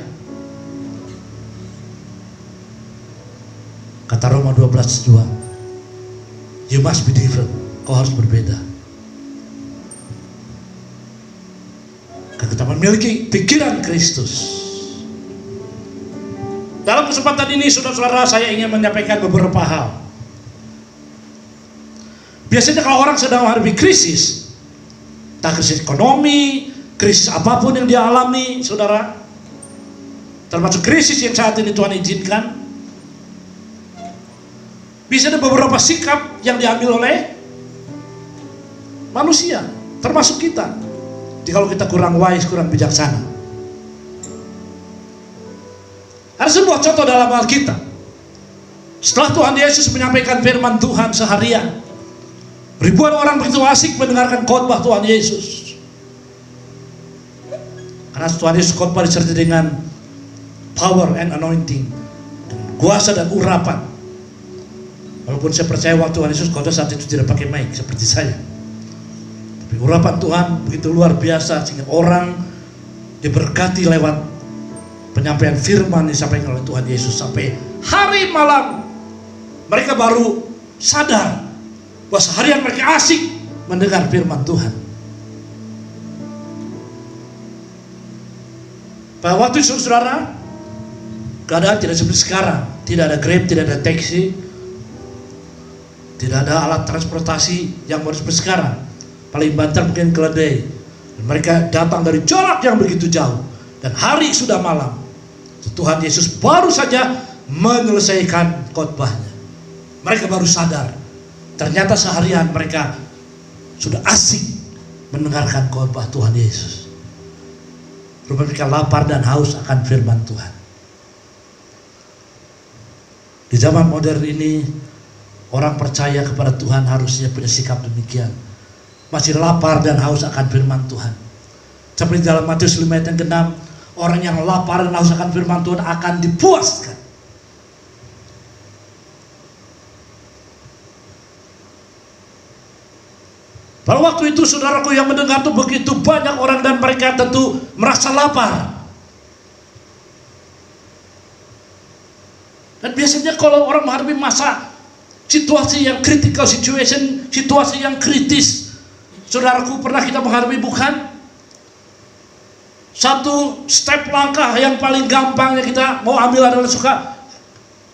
kata Roma 12:2, you must be different. Kau harus berbeda. Kita memiliki pikiran Kristus. Dalam kesempatan ini, saudara-saudara, saya ingin menyampaikan beberapa hal. Biasanya kalau orang sedang menghadapi krisis, entah krisis ekonomi, krisis apapun yang dia alami, saudara, termasuk krisis yang saat ini Tuhan izinkan, bisa ada beberapa sikap yang diambil oleh manusia, termasuk kita. Jadi kalau kita kurang wise, kurang bijaksana. Ada sebuah contoh dalam Alkitab. Setelah Tuhan Yesus menyampaikan firman Tuhan seharian, ribuan orang begitu asik mendengarkan khotbah Tuhan Yesus. Karena Tuhan Yesus khotbah disertai dengan power and anointing, kuasa dan urapan. Walaupun saya percaya waktu Tuhan Yesus khotbah saat itu tidak pakai mic seperti saya. Tapi urapan Tuhan begitu luar biasa sehingga orang diberkati lewat penyampaian firman yang disampaikan oleh Tuhan Yesus. Sampai hari malam mereka baru sadar bahwa seharian mereka asik mendengar firman Tuhan. Pada waktu itu saudara, keadaan tidak seperti sekarang. Tidak ada Grab, tidak ada taksi, tidak ada alat transportasi yang modern seperti sekarang. Paling banter mungkin keledai. Mereka datang dari jarak yang begitu jauh, dan hari sudah malam. Tuhan Yesus baru saja menyelesaikan khotbahnya. Mereka baru sadar, ternyata seharian mereka sudah asik mendengarkan khotbah Tuhan Yesus. Rupanya mereka lapar dan haus akan firman Tuhan. Di zaman modern ini, orang percaya kepada Tuhan harusnya punya sikap demikian. Masih lapar dan haus akan firman Tuhan. Seperti dalam Matius 5 ayat yang ke-6, orang yang lapar dan haus akan firman Tuhan akan dipuaskan. Pada waktu itu saudaraku yang mendengar itu begitu banyak orang dan mereka tentu merasa lapar. Dan biasanya kalau orang menghadapi masa situasi yang critical situation, situasi yang kritis, saudaraku pernah kita menghadapi bukan? Satu step langkah yang paling gampang yang kita mau ambil adalah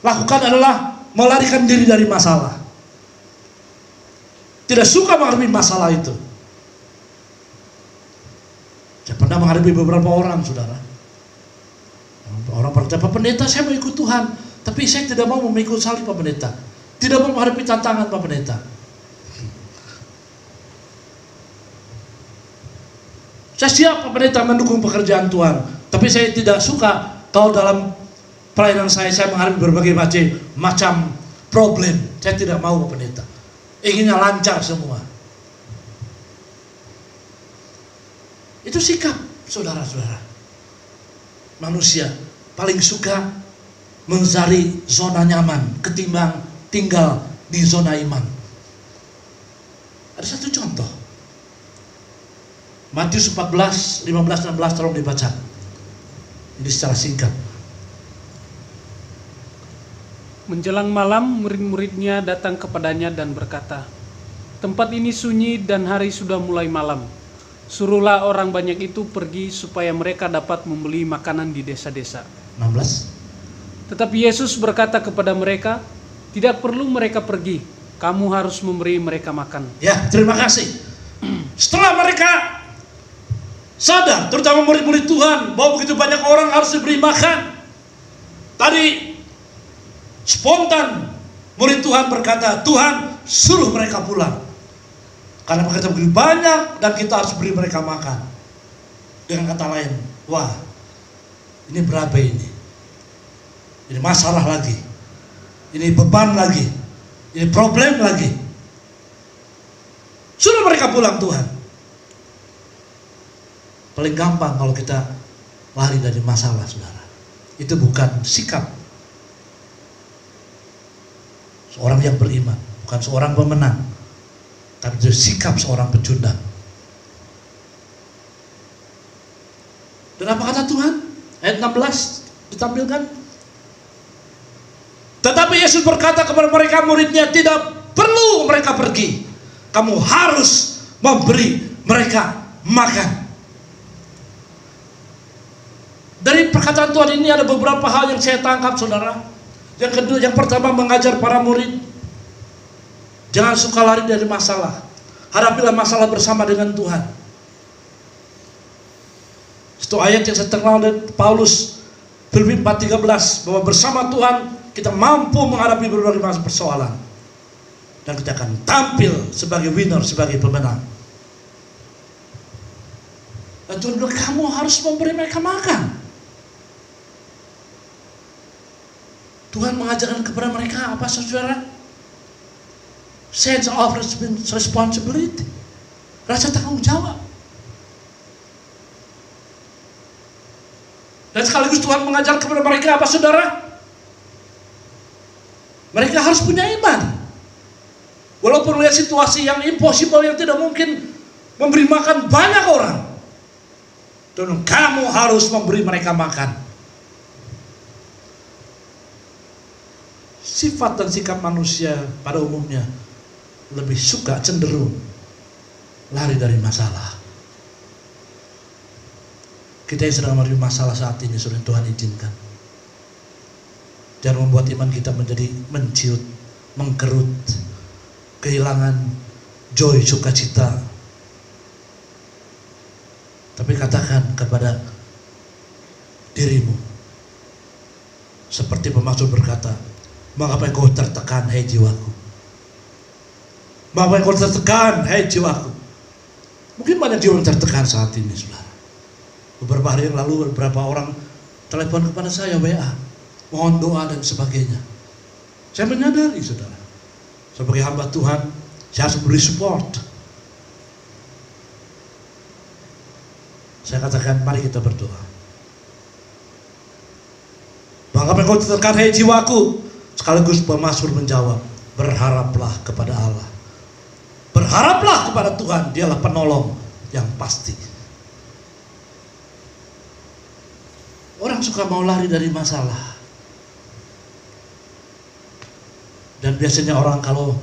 lakukan adalah melarikan diri dari masalah. Tidak suka menghadapi masalah itu. Saya pernah menghadapi beberapa orang, saudara. Orang berkata, Pak Pendeta, saya mau ikut Tuhan, tapi saya tidak mau memikul salib, Pak Pendeta. Tidak mau menghadapi tantangan, Pak Pendeta. Saya siap, Pak Pendeta, mendukung pekerjaan Tuhan, tapi saya tidak suka kalau dalam pelayanan saya menghadapi berbagai macam problem. Saya tidak mau, Pak Pendeta. Inginnya lancar semua. Itu sikap saudara-saudara. Manusia paling suka mencari zona nyaman ketimbang tinggal di zona iman. Ada satu contoh. Matius 14, 15, 16 tolong dibaca. Ini secara singkat. Menjelang malam, murid-muridnya datang kepadanya dan berkata, "Tempat ini sunyi dan hari sudah mulai malam. Suruhlah orang banyak itu pergi supaya mereka dapat membeli makanan di desa-desa." 16. Tetapi Yesus berkata kepada mereka, "Tidak perlu mereka pergi. Kamu harus memberi mereka makan." Ya, terima kasih. Setelah mereka sadar, terutama murid-murid Tuhan, bahwa begitu banyak orang harus diberi makan, tadi spontan murid Tuhan berkata, "Tuhan, suruh mereka pulang. Karena mereka begitu banyak dan kita harus beri mereka makan." Dengan kata lain, wah, ini berabe ini. Ini masalah lagi. Ini beban lagi. Ini problem lagi. Suruh mereka pulang, Tuhan. Paling gampang kalau kita lari dari masalah, saudara. Itu bukan sikap seorang yang beriman, bukan seorang pemenang, tapi itu sikap seorang pecundang. Dan apa kata Tuhan? Ayat 16 ditampilkan. Tetapi Yesus berkata kepada mereka, muridnya, "Tidak perlu mereka pergi. Kamu harus memberi mereka makan." Dari perkataan Tuhan ini ada beberapa hal yang saya tangkap, saudara. Yang kedua, yang pertama, mengajar para murid, jangan suka lari dari masalah. Hadapilah masalah bersama dengan Tuhan. Itu ayat yang saya kenal dari Paulus, Filipi 4:13, bahwa bersama Tuhan kita mampu menghadapi berbagai macam persoalan. Dan kita akan tampil sebagai winner, sebagai pemenang. Dan Tuhan bilang, kamu harus memberi mereka makan. Tuhan mengajarkan kepada mereka apa, saudara? Sense of responsibility. Rasa tanggung jawab. Dan sekaligus Tuhan mengajar kepada mereka apa, saudara? Mereka harus punya iman. Walaupun melihat situasi yang impossible, yang tidak mungkin memberi makan banyak orang, dan kamu harus memberi mereka makan. Sifat dan sikap manusia pada umumnya lebih suka cenderung lari dari masalah. Kita yang sedang mengalami masalah saat ini, sudah Tuhan izinkan, jangan membuat iman kita menjadi menciut, mengkerut, kehilangan joy, sukacita. Tapi katakan kepada dirimu, seperti pemazmur berkata, mengapa engkau tertekan, hai jiwaku? Mengapa engkau tertekan, hai jiwaku? Mungkin banyak jiwa yang tertekan saat ini, saudara. Beberapa hari yang lalu, beberapa orang telepon kepada saya, WA, mohon doa dan sebagainya. Saya menyadari, saudara, sebagai hamba Tuhan, saya harus beri support. Saya katakan, mari kita berdoa. Mengapa engkau tertekan, hai jiwaku? Sekaligus pemazmur menjawab, berharaplah kepada Allah. Berharaplah kepada Tuhan, dialah penolong yang pasti. Orang suka mau lari dari masalah. Dan biasanya orang kalau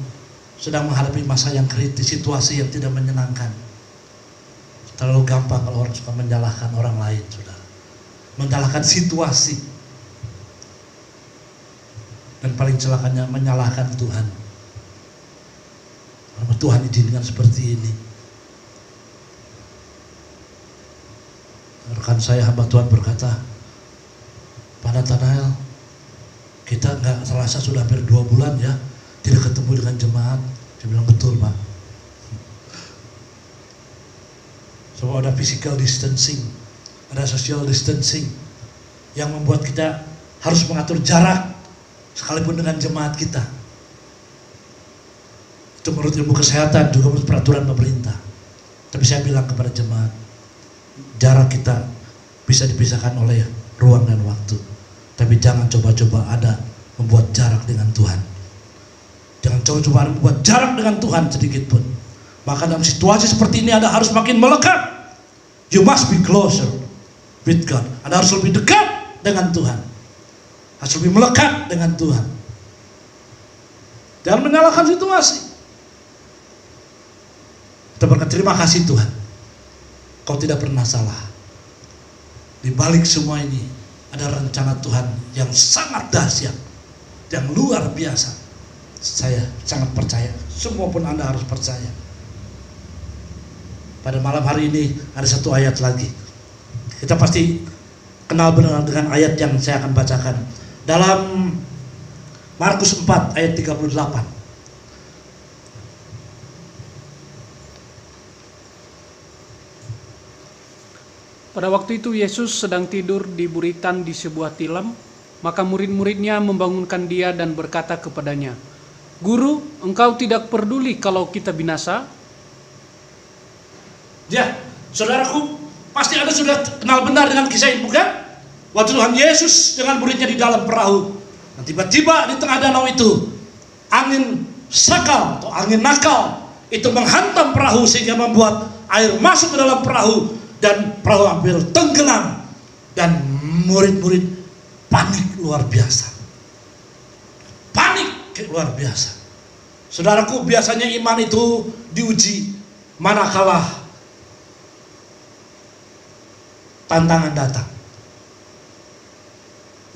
sedang menghadapi masa yang kritis, situasi yang tidak menyenangkan, terlalu gampang kalau orang suka menyalahkan orang lain, saudara. Menyalahkan situasi. Dan paling celakanya menyalahkan Tuhan. Karena Tuhan izinkan seperti ini. Rekan saya hamba Tuhan berkata, Pak Nathanael, kita nggak terasa sudah hampir 2 bulan ya tidak ketemu dengan jemaat. Dia bilang, betul Pak. So ada physical distancing, ada social distancing yang membuat kita harus mengatur jarak sekalipun dengan jemaat kita. Itu menurut ilmu kesehatan, juga menurut peraturan pemerintah. Tapi saya bilang kepada jemaat, jarak kita bisa dipisahkan oleh ruang dan waktu. Tapi jangan coba-coba ada membuat jarak dengan Tuhan. Jangan coba-coba membuat jarak dengan Tuhan sedikit pun. Maka dalam situasi seperti ini Anda harus makin melekat. You must be closer with God. Anda harus lebih dekat dengan Tuhan. Harus lebih melekat dengan Tuhan. Jangan menyalahkan situasi. Kita berkata, terima kasih Tuhan, Kau tidak pernah salah. Di balik semua ini ada rencana Tuhan yang sangat dahsyat, yang luar biasa. Saya sangat percaya. Semua pun Anda harus percaya. Pada malam hari ini ada satu ayat lagi. Kita pasti kenal benar dengan ayat yang saya akan bacakan. Dalam Markus 4 ayat 38. Pada waktu itu Yesus sedang tidur di buritan di sebuah tilam, maka murid-muridnya membangunkan dia dan berkata kepadanya, Guru, engkau tidak peduli kalau kita binasa? Ya, saudaraku, pasti Anda sudah kenal benar dengan kisah ini, bukan? Waktu Tuhan Yesus dengan muridnya di dalam perahu, dan tiba-tiba di tengah danau itu, angin sakal atau angin nakal itu menghantam perahu sehingga membuat air masuk ke dalam perahu. Dan perahu hampir tenggelam. Dan murid-murid panik luar biasa. Panik luar biasa. Saudaraku, biasanya iman itu diuji manakala tantangan datang.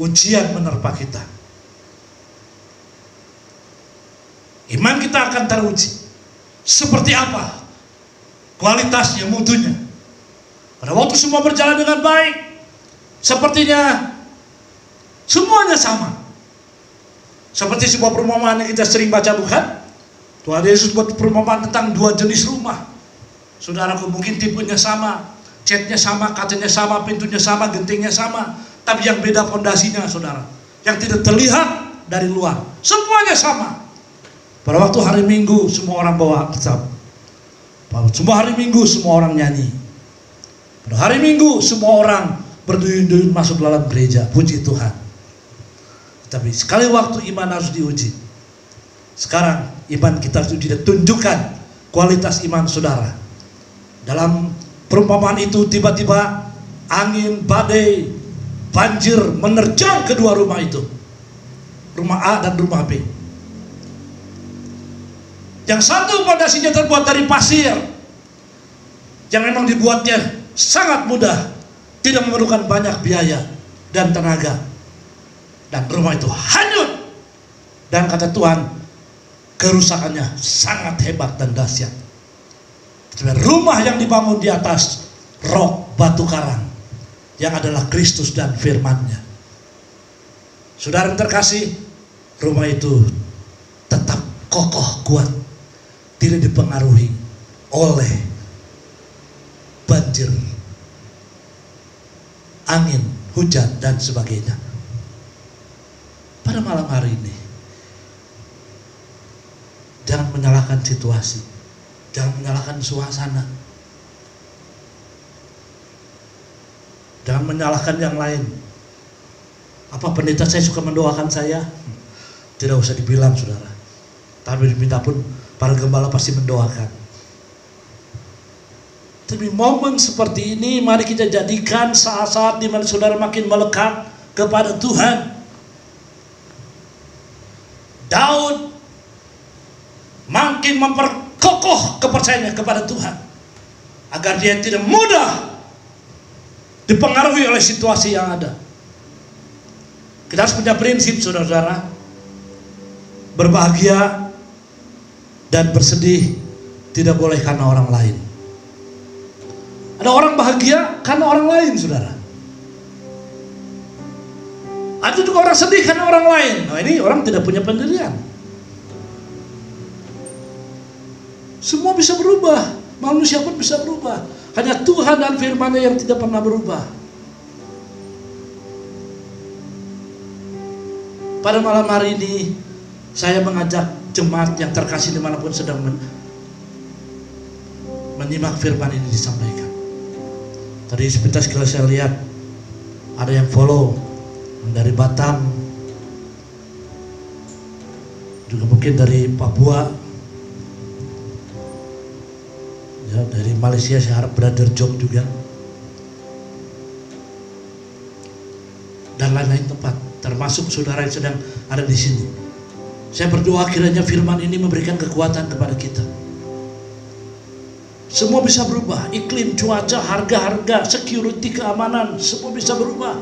Ujian menerpa kita. Iman kita akan teruji. Seperti apa kualitasnya, mutunya. Pada waktu semua berjalan dengan baik, sepertinya semuanya sama. Seperti sebuah perumpamaan yang kita sering baca, bukan? Tuhan Yesus buat perumpamaan tentang 2 jenis rumah. Saudaraku, mungkin tipenya sama, catnya sama, kacanya sama, pintunya sama, gentingnya sama, tapi yang beda fondasinya, saudara. Yang tidak terlihat dari luar. Semuanya sama. Pada waktu hari Minggu, semua orang bawa Alkitab. Semua hari Minggu, semua orang nyanyi. Pada hari Minggu semua orang berduyun-duyun masuk dalam gereja, puji Tuhan. Tapi sekali waktu iman harus diuji. Sekarang iman kita harus ditunjukkan kualitas iman saudara. Dalam perumpamaan itu tiba-tiba angin, badai, banjir menerjang kedua rumah itu. Rumah A dan rumah B. Yang satu pondasinya terbuat dari pasir, yang memang dibuatnya sangat mudah, tidak memerlukan banyak biaya dan tenaga. Dan rumah itu hanyut. Dan kata Tuhan, kerusakannya sangat hebat dan dahsyat. Rumah yang dibangun di atas rok batu karang, yang adalah Kristus dan firman-Nya. Saudara yang terkasih, rumah itu tetap kokoh kuat, tidak dipengaruhi oleh banjir, angin, hujan, dan sebagainya. Pada malam hari ini, jangan menyalahkan situasi, jangan menyalahkan suasana, jangan menyalahkan yang lain. Apa pendeta saya suka mendoakan saya? Tidak usah dibilang, saudara. Tapi diminta pun para gembala pasti mendoakan. Tapi momen seperti ini mari kita jadikan saat-saat di mana saudara makin melekat kepada Tuhan. Daud makin memperkokoh kepercayaannya kepada Tuhan, agar dia tidak mudah dipengaruhi oleh situasi yang ada. Kita harus punya prinsip, saudara-saudara. Berbahagia dan bersedih tidak boleh karena orang lain. Ada orang bahagia karena orang lain, saudara. Ada juga orang sedih karena orang lain. Nah, ini orang tidak punya pendirian. Semua bisa berubah, manusia pun bisa berubah. Hanya Tuhan dan firman-Nya yang tidak pernah berubah. Pada malam hari ini, saya mengajak jemaat yang terkasih dimanapun sedang menyimak firman ini disampaikan. Tadi sebentar sekali saya lihat ada yang follow dari Batam, juga mungkin dari Papua, ya, dari Malaysia saya harap Brother Jong juga, dan lain-lain tempat, termasuk saudara yang sedang ada di sini. Saya berdoa kiranya firman ini memberikan kekuatan kepada kita. Semua bisa berubah, iklim, cuaca, harga-harga, security, keamanan, semua bisa berubah.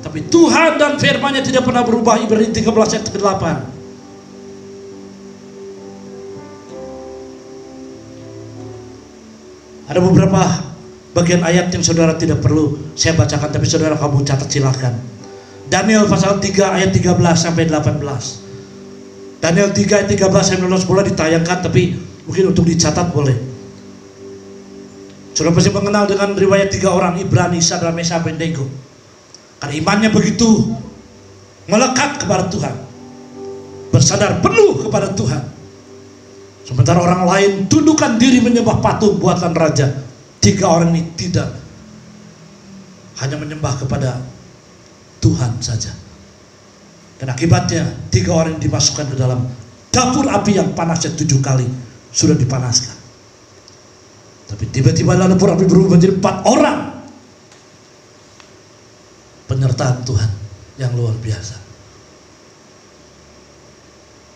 Tapi Tuhan dan firman-Nya tidak pernah berubah. Ibrani 13 ayat 8. Ada beberapa bagian ayat yang saudara tidak perlu saya bacakan, tapi saudara kamu catat silahkan. Daniel pasal 3 ayat 13 sampai 18. Daniel 3 ayat 13 sampai 18 boleh ditayangkan, tapi mungkin untuk dicatat boleh. Saudara pasti mengenal dengan riwayat 3 orang Ibrani, Sadrak, Mesak, Abednego. Karena imannya begitu melekat kepada Tuhan, bersandar penuh kepada Tuhan. Sementara orang lain tundukkan diri menyembah patung buatan raja. 3 orang ini tidak, hanya menyembah kepada Tuhan saja. Dan akibatnya 3 orang dimasukkan ke dalam dapur api yang panasnya 7 kali sudah dipanaskan. Tapi tiba-tiba dapur api berubah menjadi 4 orang. Penyertaan Tuhan yang luar biasa.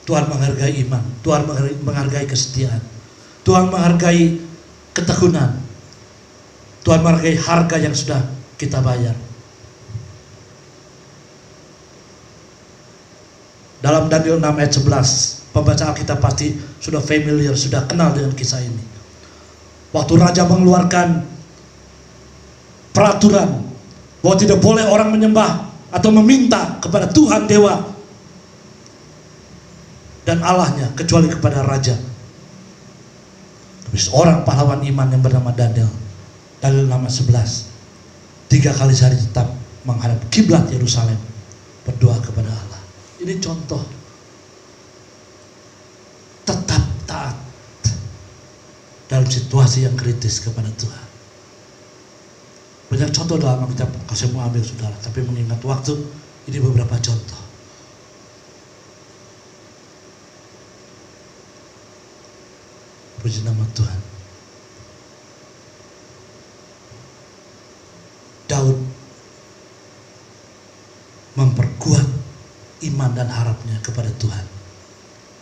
Tuhan menghargai iman, Tuhan menghargai kesetiaan, Tuhan menghargai ketekunan, Tuhan menghargai harga yang sudah kita bayar. Dalam Daniel 6 ayat 11, pembaca Alkitab pasti sudah familiar, sudah kenal dengan kisah ini. Waktu raja mengeluarkan peraturan bahwa tidak boleh orang menyembah atau meminta kepada Tuhan dewa dan Allahnya kecuali kepada raja. Tapi seorang pahlawan iman yang bernama Daniel, Daniel 6:11, 3 kali sehari tetap menghadap kiblat Yerusalem berdoa kepada Allah. Ini contoh tetap taat dalam situasi yang kritis kepada Tuhan. Banyak contoh dalam Alkitab, saya mau ambil saudara, tapi mengingat waktu, ini beberapa contoh. Puji nama Tuhan. Daud memperkuat iman dan harapnya kepada Tuhan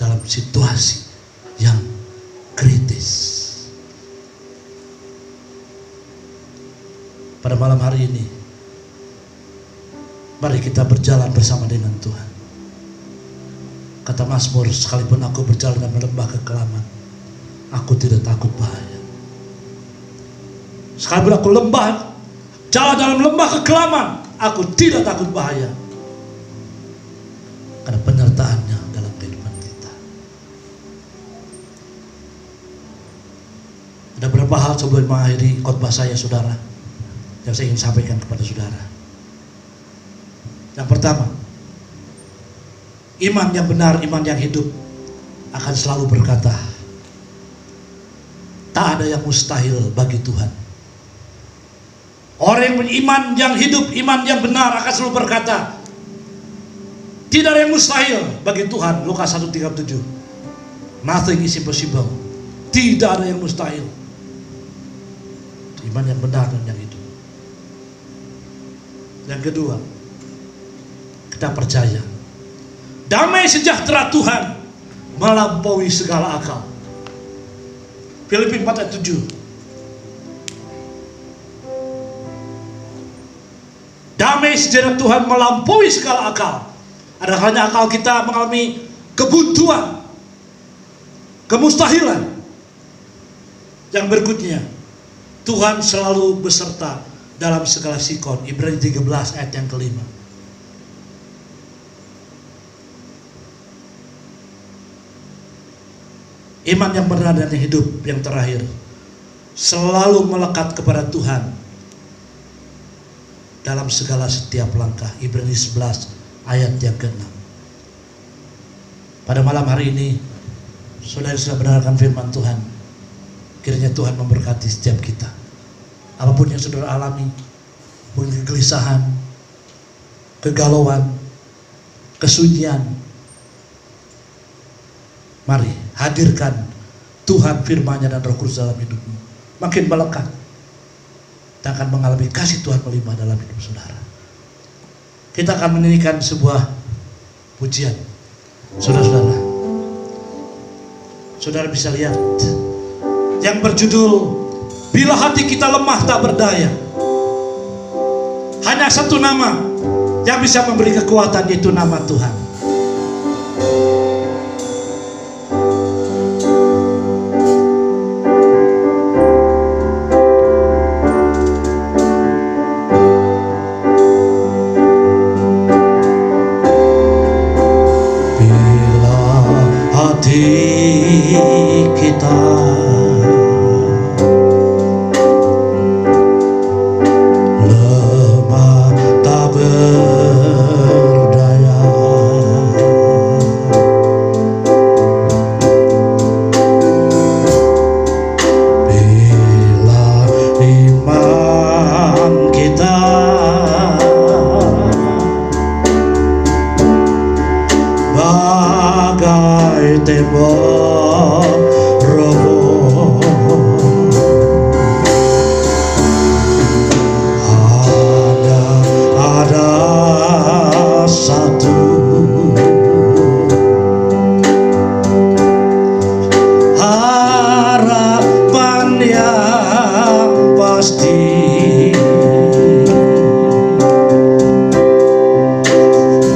dalam situasi yang kritis. Pada malam hari ini, mari kita berjalan bersama dengan Tuhan. Kata Mazmur, sekalipun aku berjalan dalam lembah kekelaman, aku tidak takut bahaya. Sekalipun aku jalan dalam lembah kekelaman, aku tidak takut bahaya. Karena penyertaannya dalam kehidupan kita. Ada beberapa hal sebelum mengakhiri khotbah saya, saudara, yang saya ingin sampaikan kepada saudara. Yang pertama, iman yang benar, iman yang hidup akan selalu berkata, tak ada yang mustahil bagi Tuhan. Orang yang beriman yang hidup, iman yang benar akan selalu berkata, tidak ada yang mustahil bagi Tuhan. Lukas 1:37. Nothing is impossible. Tidak ada yang mustahil. Iman yang benar dan yang hidup. Yang kedua, kita percaya damai sejahtera Tuhan melampaui segala akal. Filipi 4:7. Damai sejahtera Tuhan melampaui segala akal. Ada hanya akal kita mengalami kebuntuan, kemustahilan. Yang berikutnya, Tuhan selalu beserta dalam segala sikon. Ibrani 13 ayat yang kelima. Iman yang benar dan yang hidup yang terakhir selalu melekat kepada Tuhan dalam segala setiap langkah. Ibrani 11 ayat yang ke-6. Pada malam hari ini, saudara sudah mendengarkan firman Tuhan. Kiranya Tuhan memberkati setiap kita. Apapun yang saudara alami, mungkin kegelisahan, kegalauan, kesunyian, mari hadirkan Tuhan firman-Nya dan Roh Kudus dalam hidupmu. Makin melekat, kita akan mengalami kasih Tuhan melimpah dalam hidup saudara. Kita akan menyanyikan sebuah pujian. Saudara-saudara, saudara bisa lihat yang berjudul Bila Hati Kita Lemah Tak Berdaya. Hanya satu nama yang bisa memberi kekuatan, yaitu nama Tuhan. Kita lemah tak berdaya, bila iman kita bagai tembok roboh, hanya ada satu harapan yang pasti,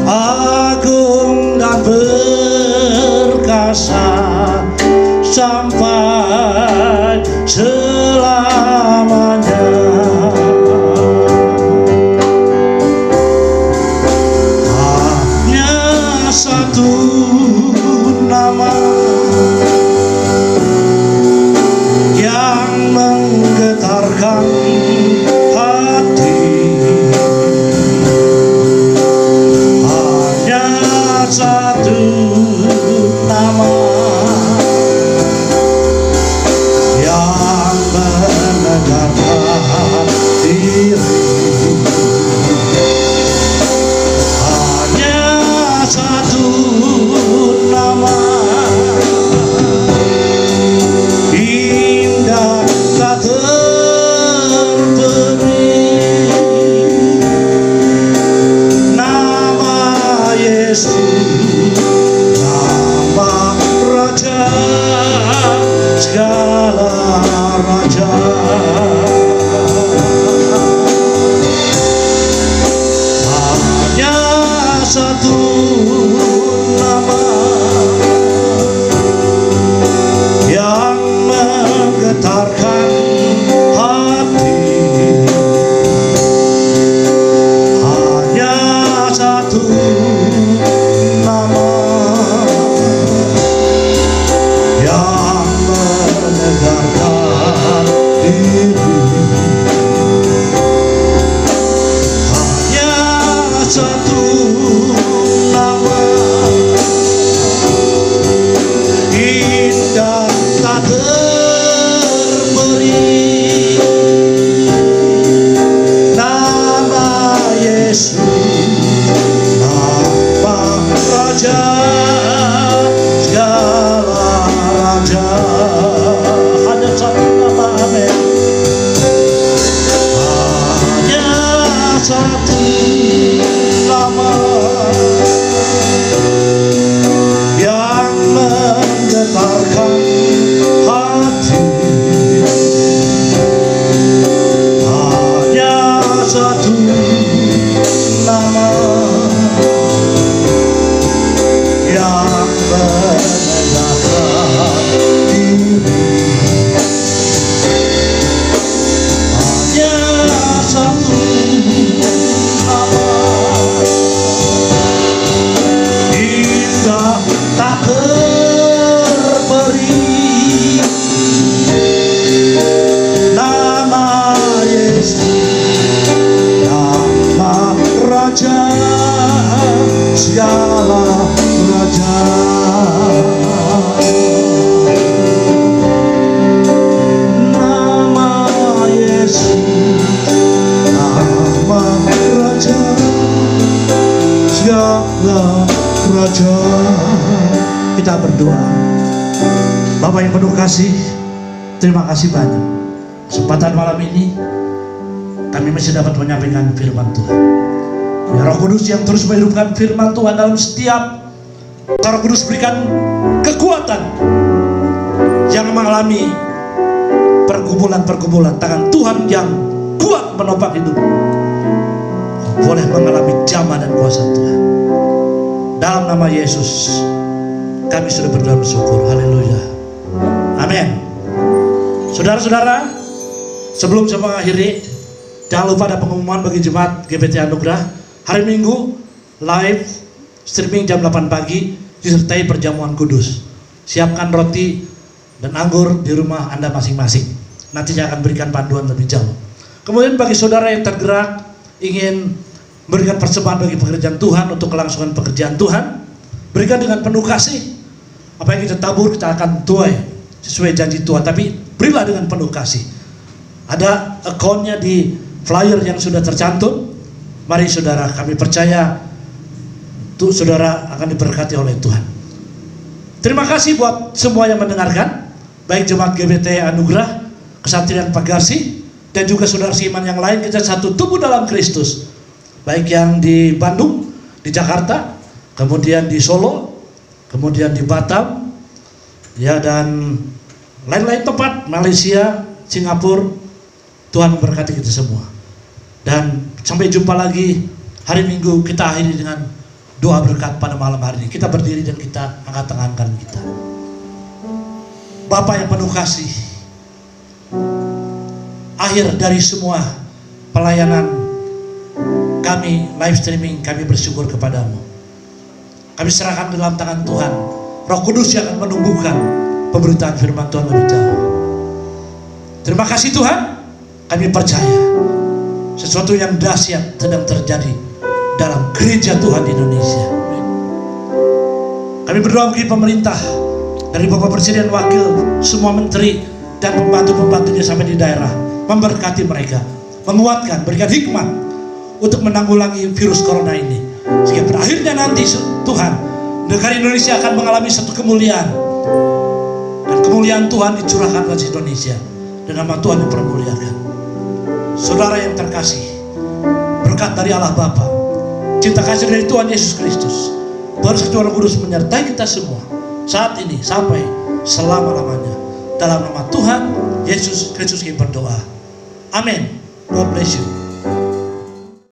agung dan berkasa sampai selamanya. Hanya satu nama yang menggetarkan hati, hanya satu nama yang segala raja. Hanya satu nama yang menggetarkan hati. Hanya satu nama yang menegarkan diri. Hanya satu nama indah tak terberi, nama Yesus, nama Raja segala raja. Hanya satu nama, amin. Hanya satu nama yang menggetarkan hati. Hanya satu nama yang menegarkan diri. Hanya satu nama indah tak terberi, nama Yesus, nama Raja segala raja. Nama Yesus, nama Raja segala raja. Kita berdoa. Bapak yang penuh kasih, terima kasih banyak. Kesempatan malam ini kami masih dapat menyampaikan firman Tuhan. Ya Roh Kudus yang terus menghidupkan firman Tuhan dalam setiap Roh Kudus berikan kekuatan yang mengalami pergumulan-pergumulan tangan Tuhan yang kuat menopang hidup. Boleh mengalami jamah dan kuasa Tuhan. Dalam nama Yesus kami sudah berdoa bersyukur. Haleluya. Amin. Saudara-saudara, sebelum saya mengakhiri, jangan lupa ada pengumuman bagi jemaat GBT Anugerah. Hari Minggu live streaming jam 8 pagi disertai perjamuan kudus. Siapkan roti dan anggur di rumah Anda masing-masing. Nanti saya akan berikan panduan lebih jauh. Kemudian bagi saudara yang tergerak ingin berikan persembahan bagi pekerjaan Tuhan untuk kelangsungan pekerjaan Tuhan, berikan dengan penuh kasih. Apa yang kita tabur kita akan tuai sesuai janji Tuhan, tapi berilah dengan penuh kasih. Ada akunnya di flyer yang sudah tercantum. Mari saudara, kami percaya tuh saudara akan diberkati oleh Tuhan. Terima kasih buat semua yang mendengarkan, baik jemaat GBT Anugerah, Kesantrian Pagarsi, dan juga saudara seiman yang lain. Kita satu tubuh dalam Kristus, baik yang di Bandung, di Jakarta, kemudian di Solo, kemudian di Batam, ya, dan lain-lain tempat, Malaysia, Singapura. Tuhan memberkati kita semua. Dan sampai jumpa lagi hari Minggu. Kita akhiri dengan doa berkat pada malam hari ini. Kita berdiri dan kita angkat tangan kita. Bapa yang penuh kasih, akhir dari semua pelayanan kami live streaming, kami bersyukur kepadamu. Kami serahkan dalam tangan Tuhan. Roh Kudus yang akan menumbuhkan pemberitaan firman Tuhan lebih jauh. Terima kasih Tuhan. Kami percaya sesuatu yang dahsyat sedang terjadi dalam gereja Tuhan di Indonesia. Kami berdoa bagi pemerintah, dari Bapak Presiden, Wakil, semua menteri dan pembantu-pembantunya sampai di daerah, memberkati mereka, menguatkan, berikan hikmat untuk menanggulangi virus corona ini, sehingga berakhirnya nanti Tuhan, negara Indonesia akan mengalami satu kemuliaan, dan kemuliaan Tuhan dicurahkan atas Indonesia, dan nama Tuhan dipermuliakan. Saudara yang terkasih, berkat dari Allah Bapa, cinta kasih dari Tuhan Yesus Kristus, persekutuan Roh Kudus menyertai kita semua saat ini sampai selama-lamanya. Dalam nama Tuhan Yesus Kristus kami berdoa. Amin. God bless you.